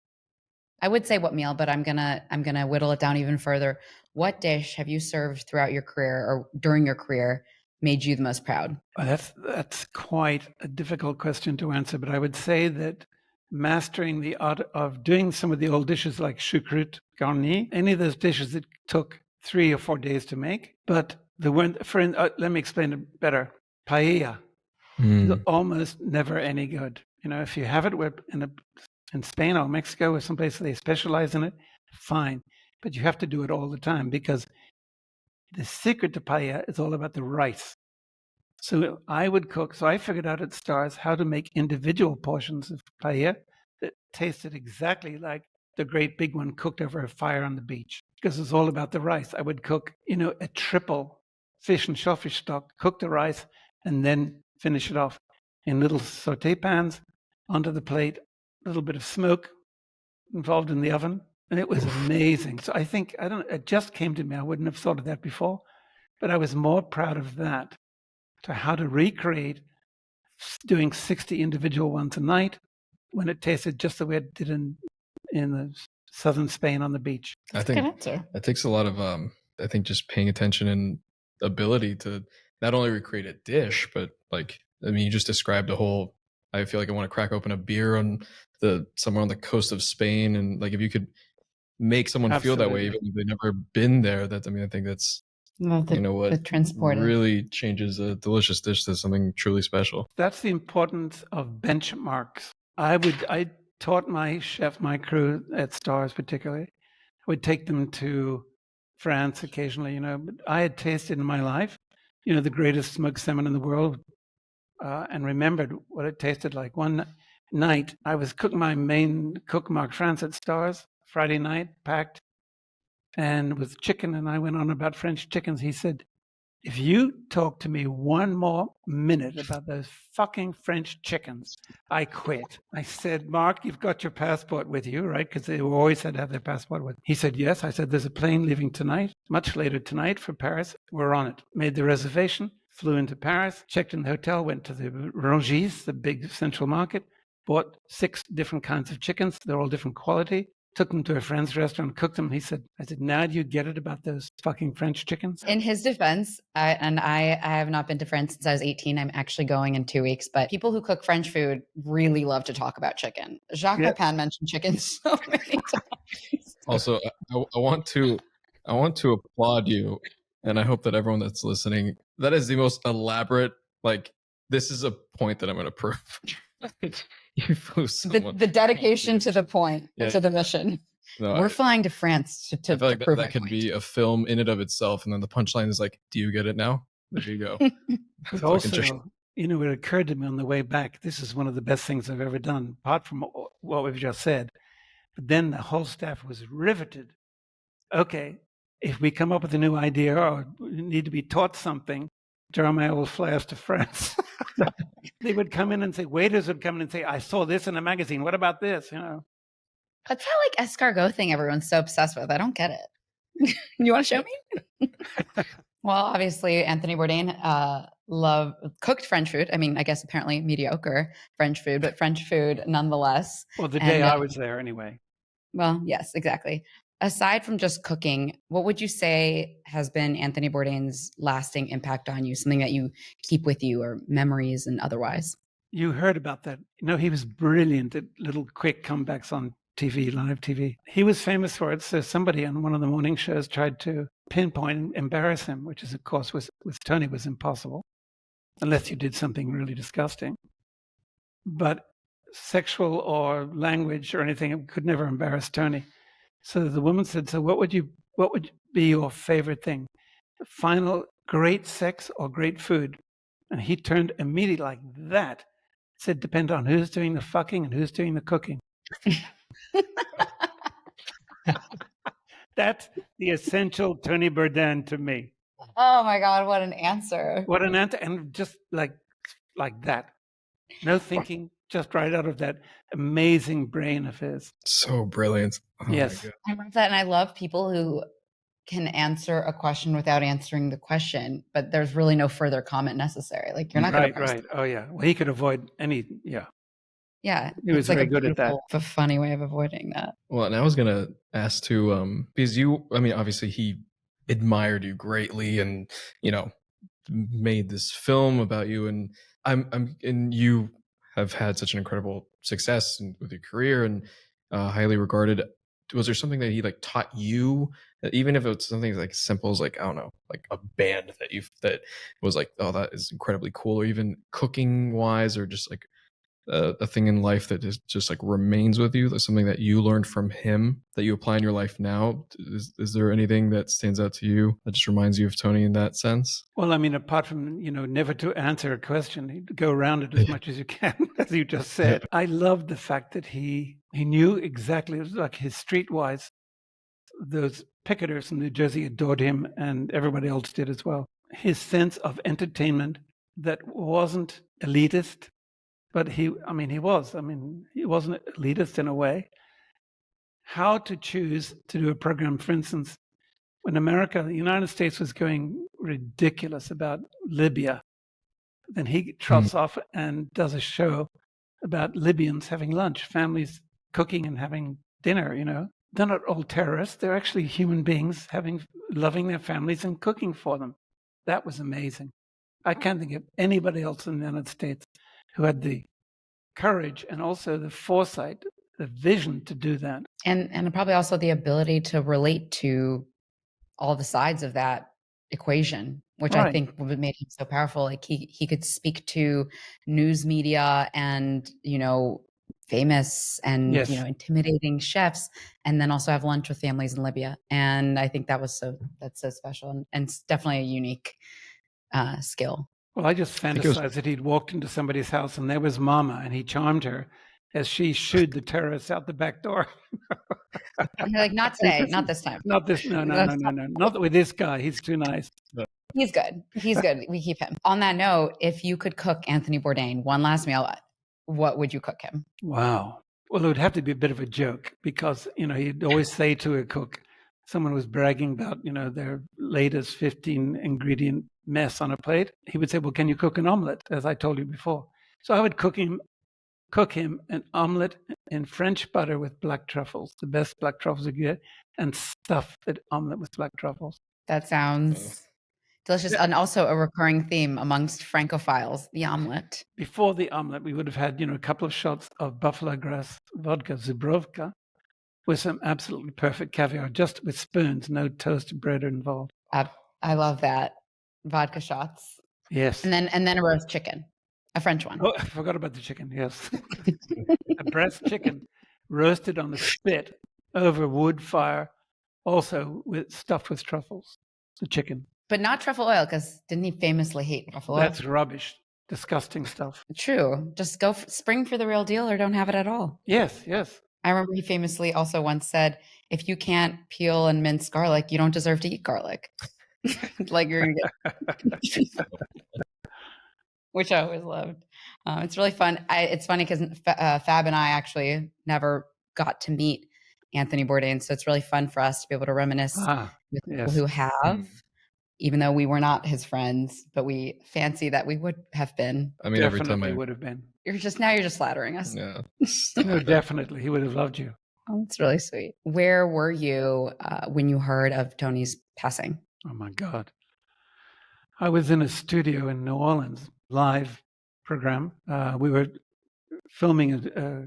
I would say what meal, but I'm gonna whittle it down even further. What dish have you served throughout your career or during your career made you the most proud? Well, that's quite a difficult question to answer, but I would say that mastering the art of doing some of the old dishes like choucroute garni, any of those dishes that took 3 or 4 days to make, but let me explain it better. Paella is almost never any good. If you have it in Spain or Mexico or someplace they specialize in it, fine. But you have to do it all the time because the secret to paella is all about the rice. So I figured out at Stars how to make individual portions of paella that tasted exactly like the great big one cooked over a fire on the beach, because it's all about the rice. I would cook, a triple fish and shellfish stock, cook the rice, and then finish it off in little saute pans onto the plate, a little bit of smoke involved in the oven. And it was amazing. So I think, it just came to me. I wouldn't have thought of that before, but I was more proud of that, to how to recreate doing 60 individual ones a night when it tasted just the way it did in the southern Spain on the beach. I think it takes a lot of I think just paying attention and ability to not only recreate a dish, but like, I mean, you just described a whole, I feel like I want to crack open a beer on somewhere on the coast of Spain. And like, if you could make someone feel that way, even if they've never been there, I think that's, you know what, really changes a delicious dish to something truly special. That's the importance of benchmarks. I taught my chef, my crew at Stars particularly, I would take them to France occasionally, but I had tasted in my life, the greatest smoked salmon in the world, and remembered what it tasted like. One night, I was cooking my main cook, Mark France, at Stars, Friday night, packed, and with chicken, and I went on about French chickens. He said, if you talk to me one more minute about those fucking French chickens, I quit. I said, Mark, you've got your passport with you, right? Because they always had to have their passport with. He said, yes. I said, there's a plane leaving tonight, much later tonight, for Paris. We're on it. Made the reservation, flew into Paris, checked in the hotel, went to the Rungis, the big central market, bought 6 different kinds of chickens. They're all different quality. Took them to a friend's restaurant, cooked them. I said, now do you get it about those fucking French chickens? In his defense, I have not been to France since I was 18. I'm actually going in 2 weeks, but people who cook French food really love to talk about chicken. Jacques Pepin mentioned chicken so many times. Also, I want to applaud you, and I hope that everyone that's listening, that is the most elaborate, like, this is a point that I'm going to prove. You flew the dedication to the point, to the mission. No, we're flying to France to I feel like that could be a film in and of itself, and then the punchline is like, do you get it now? There you go. Also, it occurred to me on the way back, this is one of the best things I've ever done, apart from what we've just said. But then the whole staff was riveted. Okay, if we come up with a new idea or need to be taught something, Jeremiah will fly us to France. They would come in and say, waiters would come in and say, I saw this in a magazine. What about this? What's that like escargot thing everyone's so obsessed with? I don't get it. You want to show me? Well, obviously, Anthony Bourdain cooked French food. I mean, I guess apparently mediocre French food, but French food nonetheless. Well, the day I was there anyway. Well, yes, exactly. Aside from just cooking, what would you say has been Anthony Bourdain's lasting impact on you? Something that you keep with you, or memories and otherwise? You heard about that. He was brilliant at little quick comebacks on TV, live TV. He was famous for it. So somebody on one of the morning shows tried to pinpoint and embarrass him, which is, of course, with Tony was impossible, unless you did something really disgusting. But sexual or language or anything could never embarrass Tony. So the woman said, so what would be your favorite thing? Final great sex or great food? And he turned immediately like that. Said, depend on who's doing the fucking and who's doing the cooking. That's the essential Tony Bourdain to me. Oh my God, what an answer. What an answer. And just like that. No thinking, just right out of that amazing brain of his. So brilliant. Oh, yes. I love that. And I love people who can answer a question without answering the question, but there's really no further comment necessary. Like, you're not going to. Right. Oh, yeah. Well, he could avoid any. Yeah. Yeah. He was very good at that. A funny way of avoiding that. Well, and I was going to ask too, because obviously he admired you greatly and, made this film about you, and and you have had such an incredible success with your career and highly regarded. Was there something that he taught you, even if it's something like simple as I don't know, like a band that was oh, that is incredibly cool, or even cooking wise, or just a thing in life that is just remains with you? That's something that you learned from him that you apply in your life now. Is there anything that stands out to you that just reminds you of Tony in that sense? Well, apart from, never to answer a question, go around it as much as you can, as you just said. I loved the fact that he knew exactly, it was like his streetwise, those picketers in New Jersey adored him, and everybody else did as well. His sense of entertainment that wasn't elitist, but he wasn't elitist in a way. How to choose to do a program, for instance, when the United States was going ridiculous about Libya, then he trots off and does a show about Libyans having lunch, families cooking and having dinner, they're not all terrorists. They're actually human beings loving their families and cooking for them. That was amazing. I can't think of anybody else in the United States who had the courage and also the foresight, the vision to do that. And probably also the ability to relate to all the sides of that equation, which I Right. think made him so powerful. Like he could speak to news media and, famous and, Yes. intimidating chefs, and then also have lunch with families in Libya. And I think that's so special and it's definitely a unique skill. Well, I just fantasized that he'd walked into somebody's house and there was Mama, and he charmed her as she shooed the terrorists out the back door. And you're like, not today, not this time. Not this, no. Not with this guy. He's too nice. He's good. He's good. We keep him. On that note, if you could cook Anthony Bourdain one last meal, what would you cook him? Wow. Well, it would have to be a bit of a joke because, he'd always say to a cook, someone was bragging about, their latest 15 ingredient mess on a plate. He would say, well, can you cook an omelet? As I told you before. So I would cook him an omelet in French butter with black truffles, the best black truffles you get, and stuff that omelet with black truffles. That sounds delicious. And also a recurring theme amongst Francophiles, the omelet. Before the omelet, we would have had, a couple of shots of buffalo grass vodka, Zubrovka, with some absolutely perfect caviar, just with spoons, no toasted bread involved. I love that. Vodka shots. Yes. And then a roast chicken, a French one. Oh, I forgot about the chicken, yes. A breast chicken roasted on the spit over wood fire, also stuffed with truffles, the chicken. But not truffle oil, because didn't he famously hate truffle oil? That's rubbish. Disgusting stuff. True. Just go spring for the real deal or don't have it at all. Yes. I remember he famously also once said, if you can't peel and mince garlic, you don't deserve to eat garlic. Like you're going to get... Which I always loved. It's really fun. It's funny because Fab and I actually never got to meet Anthony Bourdain. So it's really fun for us to be able to reminisce with people who have, even though we were not his friends, but we fancy that we would have been. I mean, definitely every time I would have been. You're just flattering us. Yeah. No, definitely. He would have loved you. Oh, that's really sweet. Where were you when you heard of Tony's passing? Oh my God. I was in a studio in New Orleans, live program. We were filming a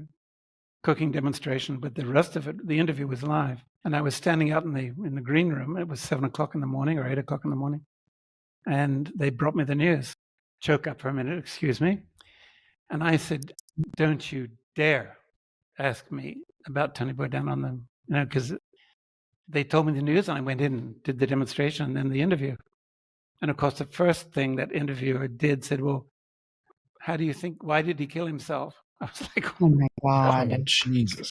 cooking demonstration, but the rest of it, the interview was live. And I was standing out in the green room. It was 7 o'clock in the morning or 8 o'clock in the morning. And they brought me the news. Choke up for a minute, excuse me. And I said, don't you dare ask me about Tony Bourdain on them, because they told me the news and I went in and did the demonstration and then the interview. And of course, the first thing that interviewer said, well, why did he kill himself? I was like, oh my God. Oh, Jesus.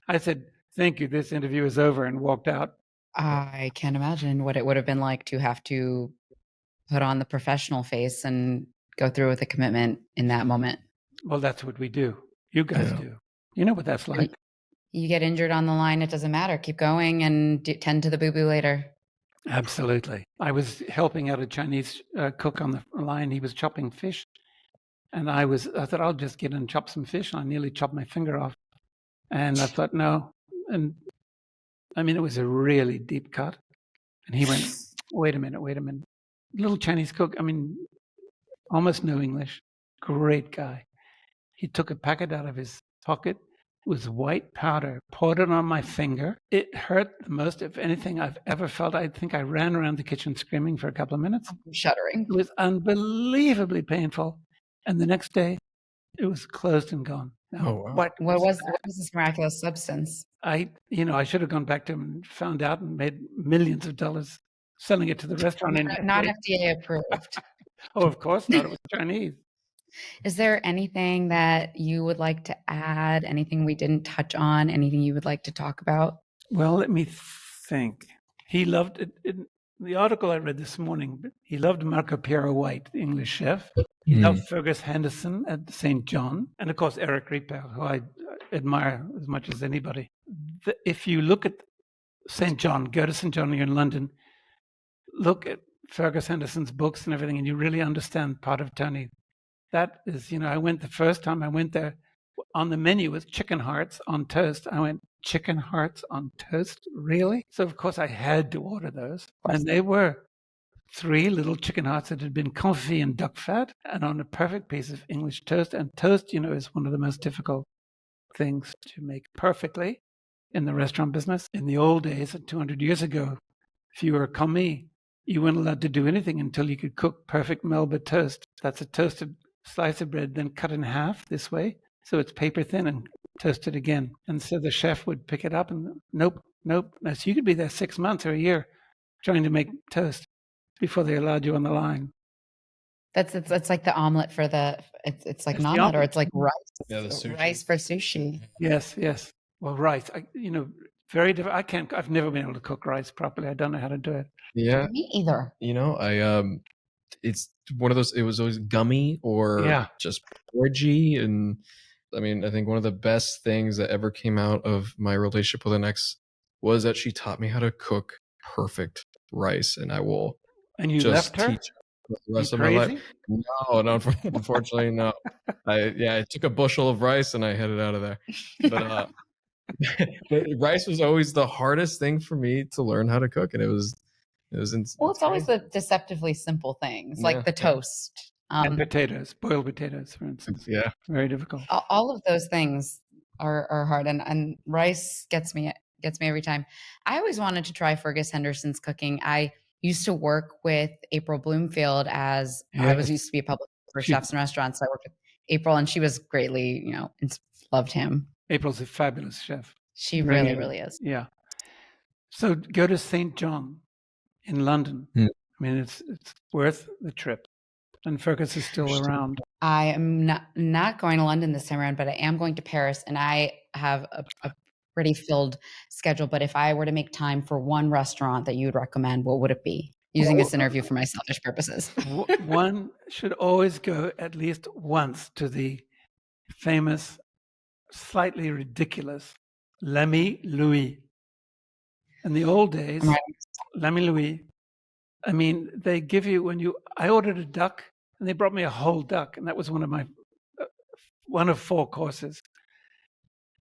I said, thank you, this interview is over, and walked out. I can't imagine what it would have been like to have to put on the professional face and go through with a commitment in that moment. Well, that's what we do. You guys do. You know what that's like. You get injured on the line, it doesn't matter. Keep going and tend to the boo-boo later. Absolutely. I was helping out a Chinese cook on the line. He was chopping fish. And I thought, I'll just get in and chop some fish. And I nearly chopped my finger off. And I thought, no. And I mean, it was a really deep cut. And he went, wait a minute. Little Chinese cook, I mean, almost no English. Great guy. He took a packet out of his pocket. It was white powder, poured it on my finger. It hurt the most of anything I've ever felt. I think I ran around the kitchen screaming for a couple of minutes. Shuddering. It was unbelievably painful. And the next day, it was closed and gone. Now, wow. What was this miraculous substance? I should have gone back to him and found out and made millions of dollars selling it to the restaurant industry. Not FDA approved. Oh, of course not. It was Chinese. Is there anything that you would like to add? Anything we didn't touch on? Anything you would like to talk about? Well, let me think. He loved it. In the article I read this morning, he loved Marco Piero White, the English chef. He loved Fergus Henderson at St. John. And of course, Eric Rieper, who I admire as much as anybody. If you look at St. John, go to St. John, you're in London, look at Fergus Henderson's books and everything, and you really understand part of Tony. That is, I went the first time I went there, on the menu was chicken hearts on toast. I went, chicken hearts on toast? Really? So, of course, I had to order those. And they were 3 little chicken hearts that had been confit in duck fat and on a perfect piece of English toast. And toast, is one of the most difficult things to make perfectly in the restaurant business. In the old days, 200 years ago, if you were a commis, you weren't allowed to do anything until you could cook perfect Melba toast. That's a toasted slice of bread, then cut in half this way, so it's paper thin, and toasted again. And so the chef would pick it up and nope. So you could be there 6 months or a year trying to make toast before they allowed you on the line. That's like the omelet for it's like It's an the omelet, or omelet. it's like rice. Yeah, the sushi. Rice for sushi. Yes. Well, rice, very different. I've never been able to cook rice properly. I don't know how to do it. Yeah, Me either. it's one of those. It was always gummy or just porridgey, and I mean, I think one of the best things that ever came out of my relationship with an ex was that she taught me how to cook perfect rice, and I will. And you just left her? teach for the rest of my life. No, unfortunately, no. I took a bushel of rice and I headed out of there. But but rice was always the hardest thing for me to learn how to cook, and it was. Well, it's always the deceptively simple things, like the toast. And potatoes, boiled potatoes, for instance. Yeah, very difficult. All of those things are hard, and rice gets me every time. I always wanted to try Fergus Henderson's cooking. I used to work with April Bloomfield as I used to be a public for chefs and restaurants. So I worked with April, and she was greatly, loved him. April's a fabulous chef. She really, really is. Yeah. So go to St. John in London. I mean, it's worth the trip. And Fergus is still around. I am not going to London this time around, but I am going to Paris, and I have a pretty filled schedule. But if I were to make time for one restaurant that you would recommend, what would it be? Using this interview for my selfish purposes. One should always go at least once to the famous, slightly ridiculous L'Ami Louis. In the old days, L'Ami Louis, I mean, they give you I ordered a duck, and they brought me a whole duck, and that was one of 4 courses.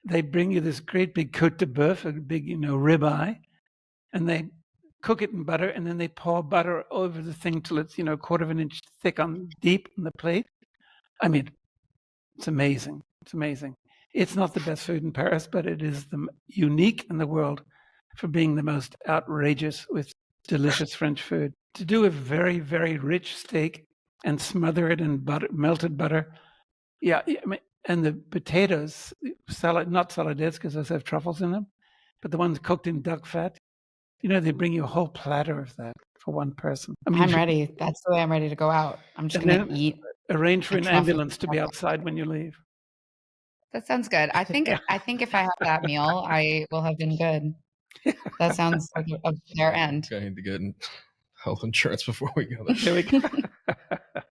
They bring you this great big côte de boeuf, a big, ribeye, and they cook it in butter, and then they pour butter over the thing till it's, a quarter of an inch thick deep on the plate. I mean, it's amazing. It's amazing. It's not the best food in Paris, but it is unique in the world for being the most outrageous with delicious French food. To do a very, very rich steak and smother it in butter, melted butter. Yeah, I mean, and the potatoes, not saladettes because those have truffles in them, but the ones cooked in duck fat. They bring you a whole platter of that for one person. I mean, I'm ready. That's the way I'm ready to go out. I'm just going to eat. Arrange for an ambulance to be outside when you leave. That sounds good. I think if I have that meal, I will have been good. That sounds like a fair end. I need to get health insurance before we go there. There we go.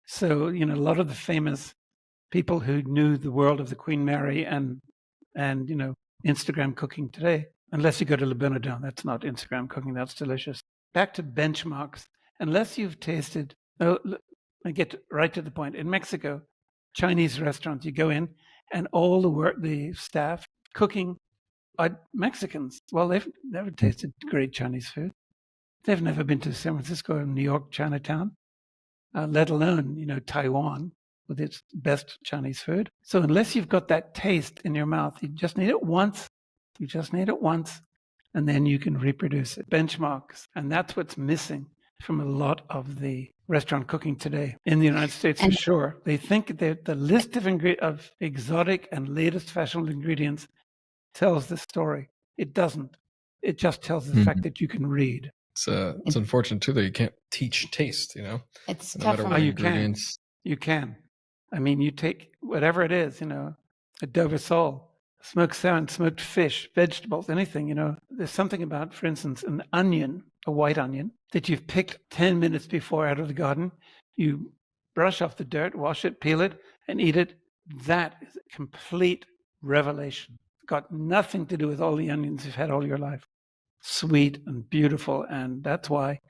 So, a lot of the famous people who knew the world of the Queen Mary and Instagram cooking today, unless you go to Le Bernardin, that's not Instagram cooking, that's delicious. Back to benchmarks. Unless you've tasted, I get right to the point. In Mexico, Chinese restaurants, you go in, and all the staff cooking are Mexicans. Well, they've never tasted great Chinese food. They've never been to San Francisco or New York, Chinatown, let alone, Taiwan with its best Chinese food. So unless you've got that taste in your mouth, you just need it once. And then you can reproduce it. Benchmarks. And that's what's missing from a lot of the restaurant cooking today in the United States, for sure. They think that the list of exotic and latest fashionable ingredients tells the story. It doesn't. It just tells the fact that you can read. It's unfortunate too that you can't teach taste. It's no tough. matter what ingredients. You can. I mean, you take whatever it is. A Dover sole, smoked salmon, smoked fish, vegetables, anything. There's something about, for instance, an onion, a white onion, that you've picked 10 minutes before out of the garden. You brush off the dirt, wash it, peel it, and eat it. That is a complete revelation. It's got nothing to do with all the onions you've had all your life. Sweet and beautiful. And that's why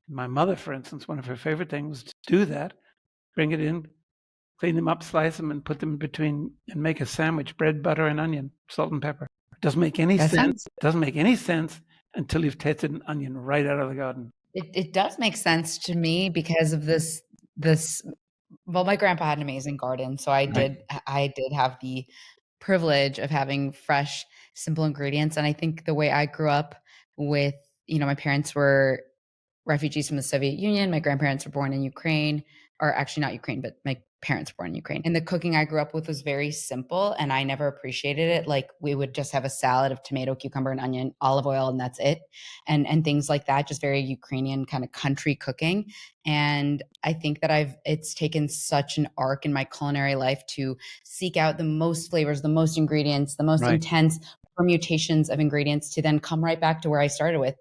my mother, for instance, one of her favorite things was to do that, bring it in, clean them up, slice them, and put them between and make a sandwich: bread, butter, and onion, salt and pepper. It doesn't make any sense. It doesn't make any sense until you've tasted an onion right out of the garden. It does make sense to me because of this. Well, my grandpa had an amazing garden, so I did have the privilege of having fresh, simple ingredients. And I think the way I grew up with, my parents were refugees from the Soviet Union. My grandparents were born in Ukraine, or actually not Ukraine, but my parents were born in Ukraine. And the cooking I grew up with was very simple, and I never appreciated it. Like, we would just have a salad of tomato, cucumber, and onion, olive oil, and that's it. And things like that, just very Ukrainian kind of country cooking. And I think that it's taken such an arc in my culinary life to seek out the most flavors, the most ingredients, the most intense permutations of ingredients, to then come right back to where I started with,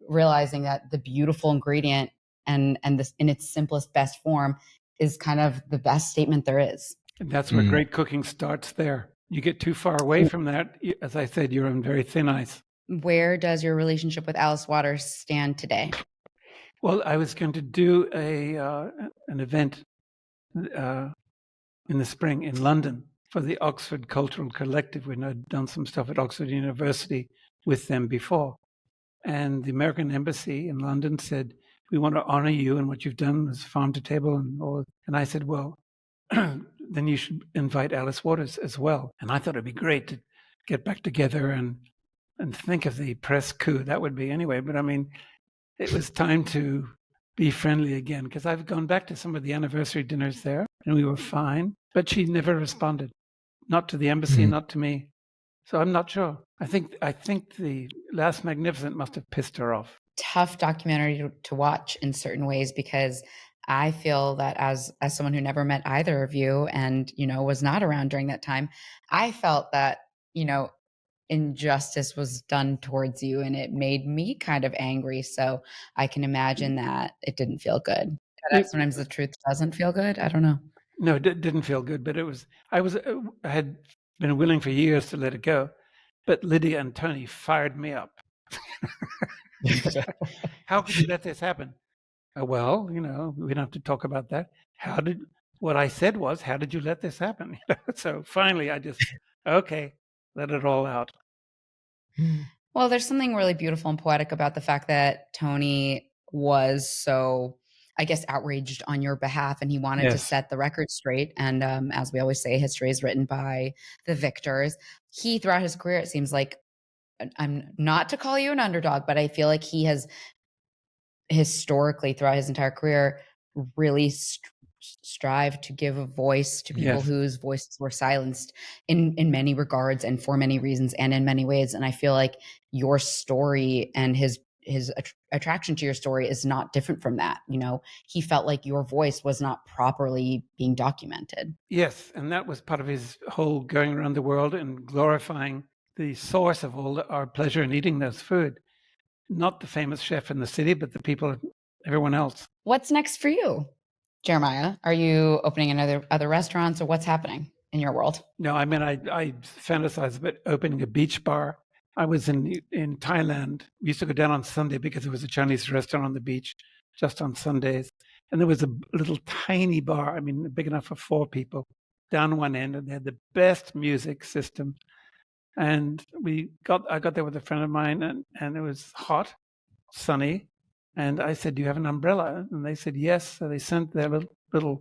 realizing that the beautiful ingredient and this in its simplest, best form is kind of the best statement there is. And that's where great cooking starts there. You get too far away from that, as I said, you're on very thin ice. Where does your relationship with Alice Waters stand today? Well, I was going to do an event in the spring in London for the Oxford Cultural Collective. We'd done some stuff at Oxford University with them before. And the American Embassy in London said, we want to honor you and what you've done as farm to table and all. And I said, well, then you should invite Alice Waters as well. And I thought it'd be great to get back together and think of the press coup that would be anyway. But I mean, it was time to be friendly again, because I've gone back to some of the anniversary dinners there and we were fine, but she never responded, not to the embassy, not to me. So I'm not sure. I think the Last Magnificent must have pissed her off. Tough documentary to watch in certain ways, because I feel that as someone who never met either of you and, was not around during that time, I felt that, injustice was done towards you, and it made me kind of angry. So I can imagine that it didn't feel good. Sometimes the truth doesn't feel good. I don't know. No, it didn't feel good, but I had been willing for years to let it go. But Lydia and Tony fired me up. How could you let this happen? Well, we don't have to talk about that. What I said was, how did you let this happen? So finally, I just, okay, let it all out. Well, there's something really beautiful and poetic about the fact that Tony was so, I guess, outraged on your behalf, and he wanted to set the record straight. And as we always say, history is written by the victors. He, throughout his career, it seems like, I'm not to call you an underdog, but I feel like he has historically, throughout his entire career, really strive to give a voice to people whose voices were silenced in many regards and for many reasons and in many ways. And I feel like your story and his attraction to your story is not different from that. He felt like your voice was not properly being documented. Yes, and that was part of his whole going around the world and glorifying the source of all our pleasure in eating this food. Not the famous chef in the city, but the people, everyone else. What's next for you, Jeremiah? Are you opening other restaurants, or what's happening in your world? No, I mean, I fantasize about opening a beach bar. I was in Thailand. We used to go down on Sunday because there was a Chinese restaurant on the beach just on Sundays. And there was a little tiny bar, big enough for 4 people, down one end, and they had the best music system. And I got there with a friend of mine, and it was hot, sunny. And I said, do you have an umbrella? And they said, yes. So they sent their little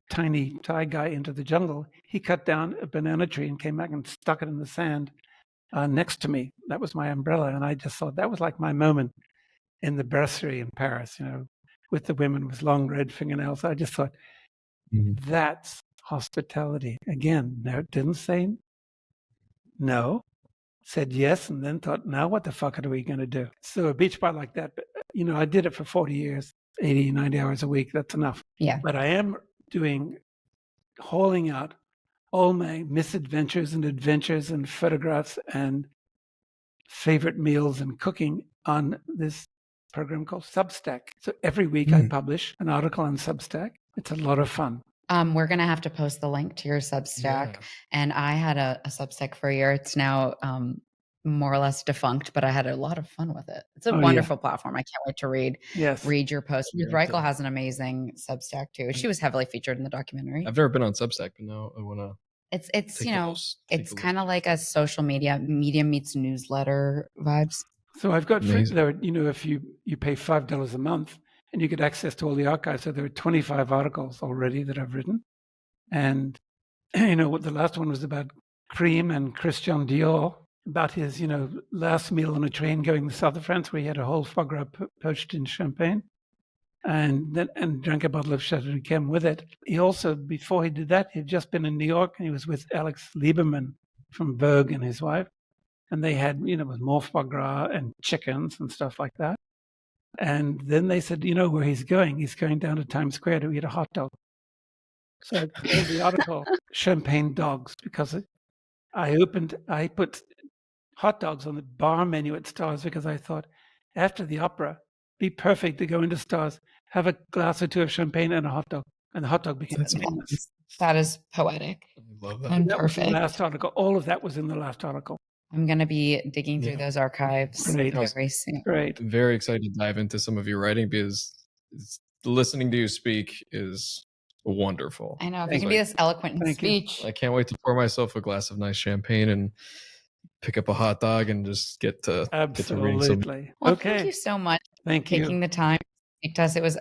tiny Thai guy into the jungle. He cut down a banana tree and came back and stuck it in the sand next to me. That was my umbrella. And I just thought that was like my moment in the brasserie in Paris, with the women with long red fingernails. I just thought, that's hospitality. Again, no, didn't say no, said yes, and then thought, now what the fuck are we going to do? So a beach bar like that, but, I did it for 40 years, 80, 90 hours a week. That's enough. Yeah. But I am hauling out all my misadventures and adventures and photographs and favorite meals and cooking on this program called Substack. So every week I publish an article on Substack. It's a lot of fun. We're going to have to post the link to your Substack. And I had a Substack for a year. It's now more or less defunct, but I had a lot of fun with it. It's a Oh, yeah. wonderful platform. I can't wait to read Yes. your post. Ruth Yeah, Reichel has an amazing Substack too. She was heavily featured in the documentary. I've never been on Substack, but now I want to. It's Take you a know, host- take it's a kind of like a social media meets newsletter vibes. So I've got Amazing. there. If you pay $5 a month, and you get access to all the archives. So there are 25 articles already that I've written, and what the last one was about Cream and Christian Dior, about his last meal on a train going to the south of France, where he had a whole foie gras poached in champagne, and drank a bottle of Chateau d'Yquem with it. He also, before he did that, he'd just been in New York, and he was with Alex Lieberman from Vogue and his wife, and they had with more foie gras and chickens and stuff like that. And then they said, where he's going? He's going down to Times Square to eat a hot dog. So I called the article Champagne Dogs, because I put hot dogs on the bar menu at Stars, because I thought after the opera, be perfect to go into Stars, have a glass or two of champagne and a hot dog. And the hot dog became famous. That is poetic. I love that. And That was the perfect. last article. All of that was in the last article. I'm going to be digging through Yeah. those archives Great. very soon. Great. I'm very excited to dive into some of your writing because listening to you speak is wonderful. I know. If you Thank can be this eloquent in Thank you. speech. I can't wait to pour myself a glass of nice champagne and pick up a hot dog and just get to reading some. Absolutely. Well, Okay. thank you so much Thank for you. taking the time to speak to us. It was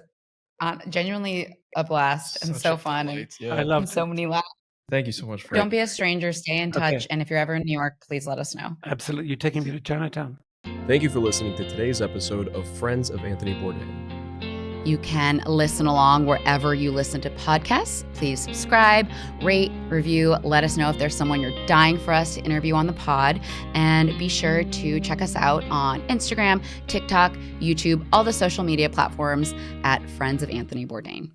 genuinely a blast and Such so a fun delight, I Yeah. love and so many laughs. Thank you so much for Don't be a stranger. Stay in touch. Okay. And if you're ever in New York, please let us know. Absolutely. You're taking me to Chinatown. Thank you for listening to today's episode of Friends of Anthony Bourdain. You can listen along wherever you listen to podcasts. Please subscribe, rate, review. Let us know if there's someone you're dying for us to interview on the pod. And be sure to check us out on Instagram, TikTok, YouTube, all the social media platforms at Friends of Anthony Bourdain.